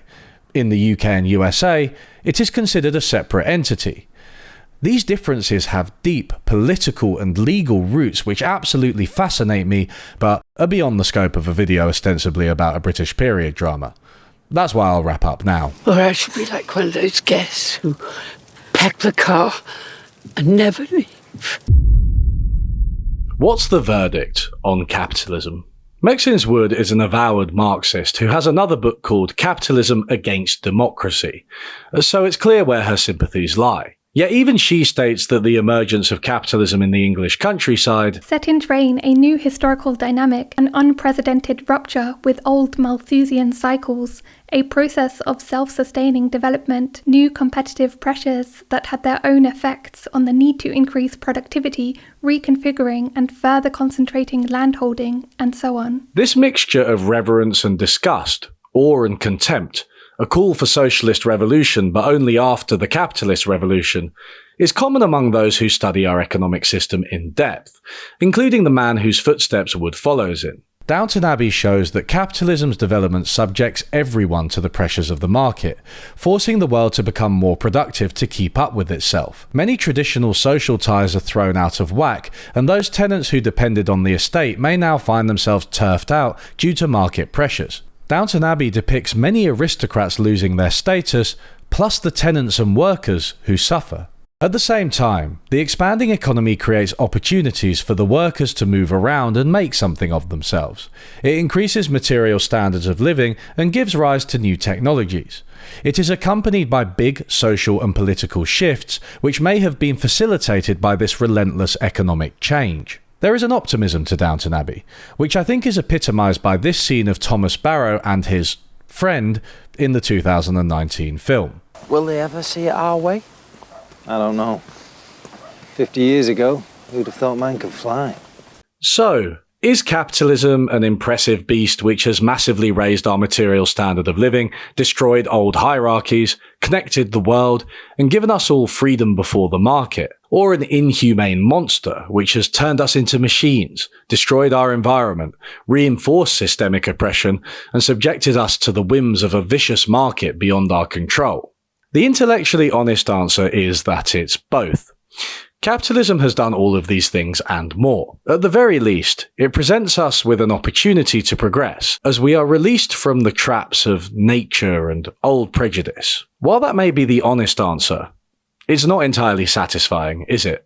In the UK and USA, it is considered a separate entity. These differences have deep political and legal roots which absolutely fascinate me, but are beyond the scope of a video ostensibly about a British period drama. That's why I'll wrap up now. Or I should be like one of those guests who pack the car and never leave. What's the verdict on capitalism? Meiksins-Wood is an avowed Marxist who has another book called Capitalism Against Democracy, so it's clear where her sympathies lie. Yet even she states that the emergence of capitalism in the English countryside set in train a new historical dynamic, an unprecedented rupture with old Malthusian cycles, a process of self-sustaining development, new competitive pressures that had their own effects on the need to increase productivity, reconfiguring and further concentrating landholding, and so on. This mixture of reverence and disgust, awe and contempt, a call for socialist revolution but only after the capitalist revolution, is common among those who study our economic system in depth, including the man whose footsteps Wood follows in. Downton Abbey shows that capitalism's development subjects everyone to the pressures of the market, forcing the world to become more productive to keep up with itself. Many traditional social ties are thrown out of whack, and those tenants who depended on the estate may now find themselves turfed out due to market pressures. Downton Abbey depicts many aristocrats losing their status, plus the tenants and workers who suffer. At the same time, the expanding economy creates opportunities for the workers to move around and make something of themselves. It increases material standards of living and gives rise to new technologies. It is accompanied by big social and political shifts, which may have been facilitated by this relentless economic change. There is an optimism to Downton Abbey, which I think is epitomised by this scene of Thomas Barrow and his friend in the 2019 film. Will they ever see it our way? I don't know. 50 years ago, who'd have thought man could fly? So, is capitalism an impressive beast which has massively raised our material standard of living, destroyed old hierarchies, connected the world, and given us all freedom before the market? Or an inhumane monster which has turned us into machines, destroyed our environment, reinforced systemic oppression, and subjected us to the whims of a vicious market beyond our control? The intellectually honest answer is that it's both. Capitalism has done all of these things and more. At the very least, it presents us with an opportunity to progress, as we are released from the traps of nature and old prejudice. While that may be the honest answer, it's not entirely satisfying, is it?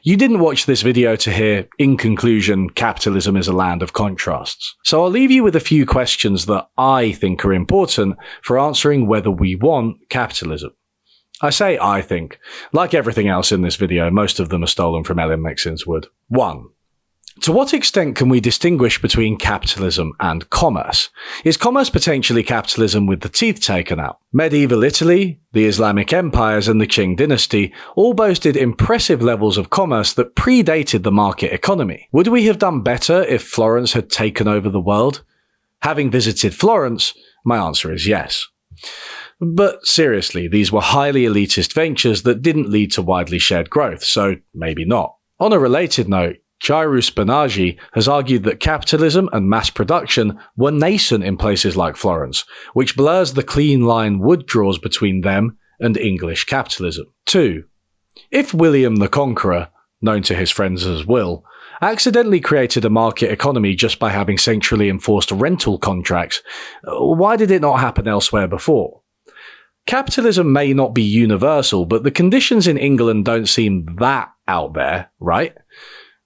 You didn't watch this video to hear, in conclusion, capitalism is a land of contrasts. So I'll leave you with a few questions that I think are important for answering whether we want capitalism. I say I think. Like everything else in this video, most of them are stolen from Meiksins-Wood. 1. To what extent can we distinguish between capitalism and commerce? Is commerce potentially capitalism with the teeth taken out? Medieval Italy, the Islamic empires, and the Qing dynasty all boasted impressive levels of commerce that predated the market economy. Would we have done better if Florence had taken over the world? Having visited Florence, my answer is yes. But seriously, these were highly elitist ventures that didn't lead to widely shared growth, so maybe not. On a related note, Jairus Bernagi has argued that capitalism and mass production were nascent in places like Florence, which blurs the clean line Wood draws between them and English capitalism. 2. If William the Conqueror, known to his friends as Will, accidentally created a market economy just by having centrally enforced rental contracts, why did it not happen elsewhere before? Capitalism may not be universal, but the conditions in England don't seem that out there, right?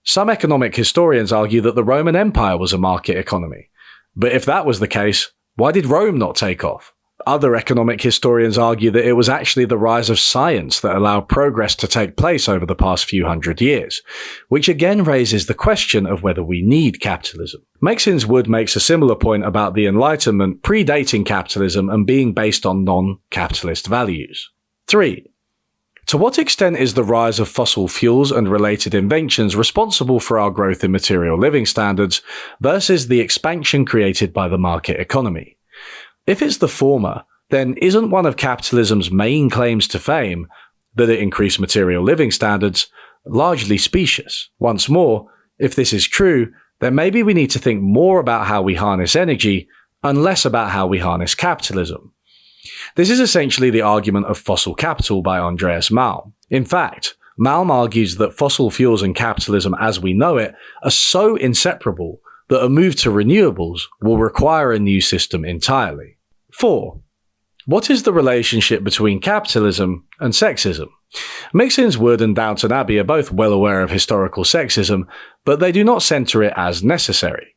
Some economic historians argue that the Roman Empire was a market economy. But if that was the case, why did Rome not take off? Other economic historians argue that it was actually the rise of science that allowed progress to take place over the past few hundred years, which again raises the question of whether we need capitalism. Meiksins-Wood makes a similar point about the Enlightenment predating capitalism and being based on non-capitalist values. 3. To what extent is the rise of fossil fuels and related inventions responsible for our growth in material living standards versus the expansion created by the market economy? If it's the former, then isn't one of capitalism's main claims to fame, that it increased material living standards, largely specious? Once more, if this is true, then maybe we need to think more about how we harness energy and less about how we harness capitalism. This is essentially the argument of fossil capital by Andreas Malm. In fact, Malm argues that fossil fuels and capitalism as we know it are so inseparable that a move to renewables will require a new system entirely. 4. What is the relationship between capitalism and sexism? Meiksins-Wood and Downton Abbey are both well aware of historical sexism, but they do not centre it as necessary.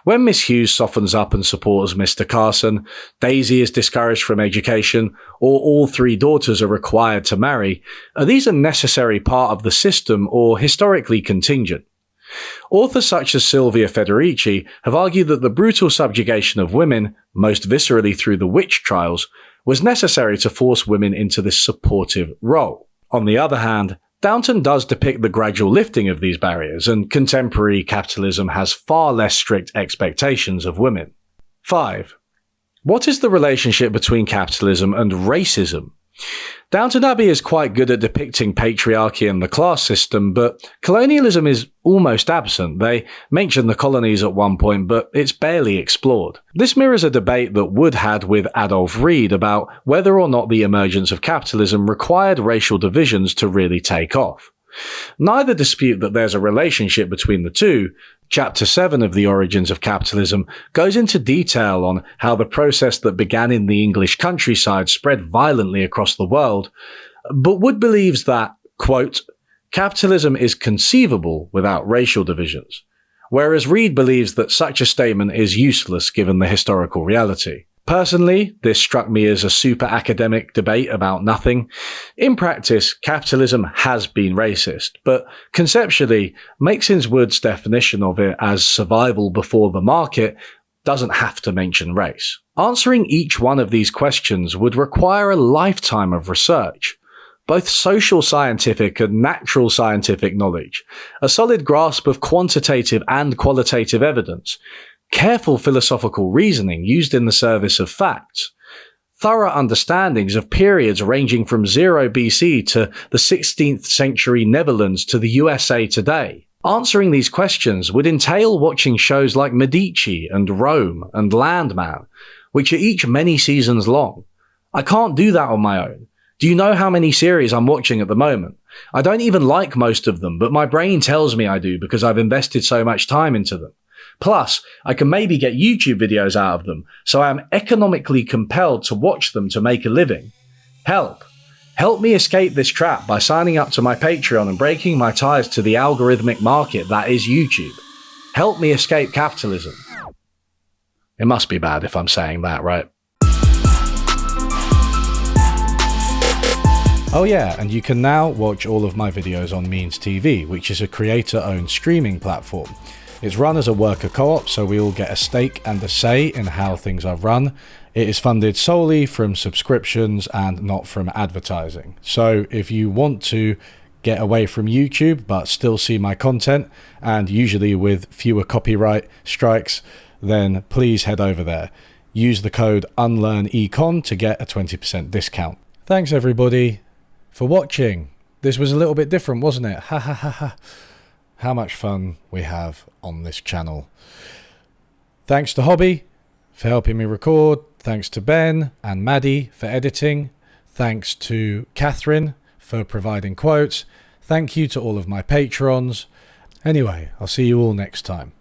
When Miss Hughes softens up and supports Mr. Carson, Daisy is discouraged from education, or all 3 daughters are required to marry, are these a necessary part of the system or historically contingent? Authors such as Silvia Federici have argued that the brutal subjugation of women, most viscerally through the witch trials, was necessary to force women into this supportive role. On the other hand, Downton does depict the gradual lifting of these barriers, and contemporary capitalism has far less strict expectations of women. 5. What is the relationship between capitalism and racism? Downton Abbey is quite good at depicting patriarchy and the class system, but colonialism is almost absent. They mention the colonies at one point, but it's barely explored. This mirrors a debate that Wood had with Adolf Reed about whether or not the emergence of capitalism required racial divisions to really take off. Neither dispute that there's a relationship between the two. Chapter 7 of The Origins of Capitalism goes into detail on how the process that began in the English countryside spread violently across the world, but Wood believes that, quote, capitalism is conceivable without racial divisions, whereas Reed believes that such a statement is useless given the historical reality. Personally, this struck me as a super academic debate about nothing. In practice, capitalism has been racist, but conceptually, Meiksins-Wood's definition of it as survival before the market doesn't have to mention race. Answering each one of these questions would require a lifetime of research. Both social scientific and natural scientific knowledge, a solid grasp of quantitative and qualitative evidence, careful philosophical reasoning used in the service of facts, thorough understandings of periods ranging from 0 BC to the 16th century Netherlands to the USA today. Answering these questions would entail watching shows like Medici and Rome and Landman, which are each many seasons long. I can't do that on my own. Do you know how many series I'm watching at the moment? I don't even like most of them, but my brain tells me I do because I've invested so much time into them. Plus, I can maybe get YouTube videos out of them, so I am economically compelled to watch them to make a living. Help! Help me escape this trap by signing up to my Patreon and breaking my ties to the algorithmic market that is YouTube. Help me escape capitalism. It must be bad if I'm saying that, right? Oh yeah, and you can now watch all of my videos on Means TV, which is a creator-owned streaming platform. It's run as a worker co-op, so we all get a stake and a say in how things are run. It is funded solely from subscriptions and not from advertising. So if you want to get away from YouTube but still see my content, and usually with fewer copyright strikes, then please head over there. Use the code UNLEARNECON to get a 20% discount. Thanks everybody for watching. This was a little bit different, wasn't it? Ha ha ha ha. How much fun we have on this channel. Thanks to Hobby for helping me record. Thanks to Ben and Maddie for editing. Thanks to Catherine for providing quotes. Thank you to all of my patrons. Anyway, I'll see you all next time.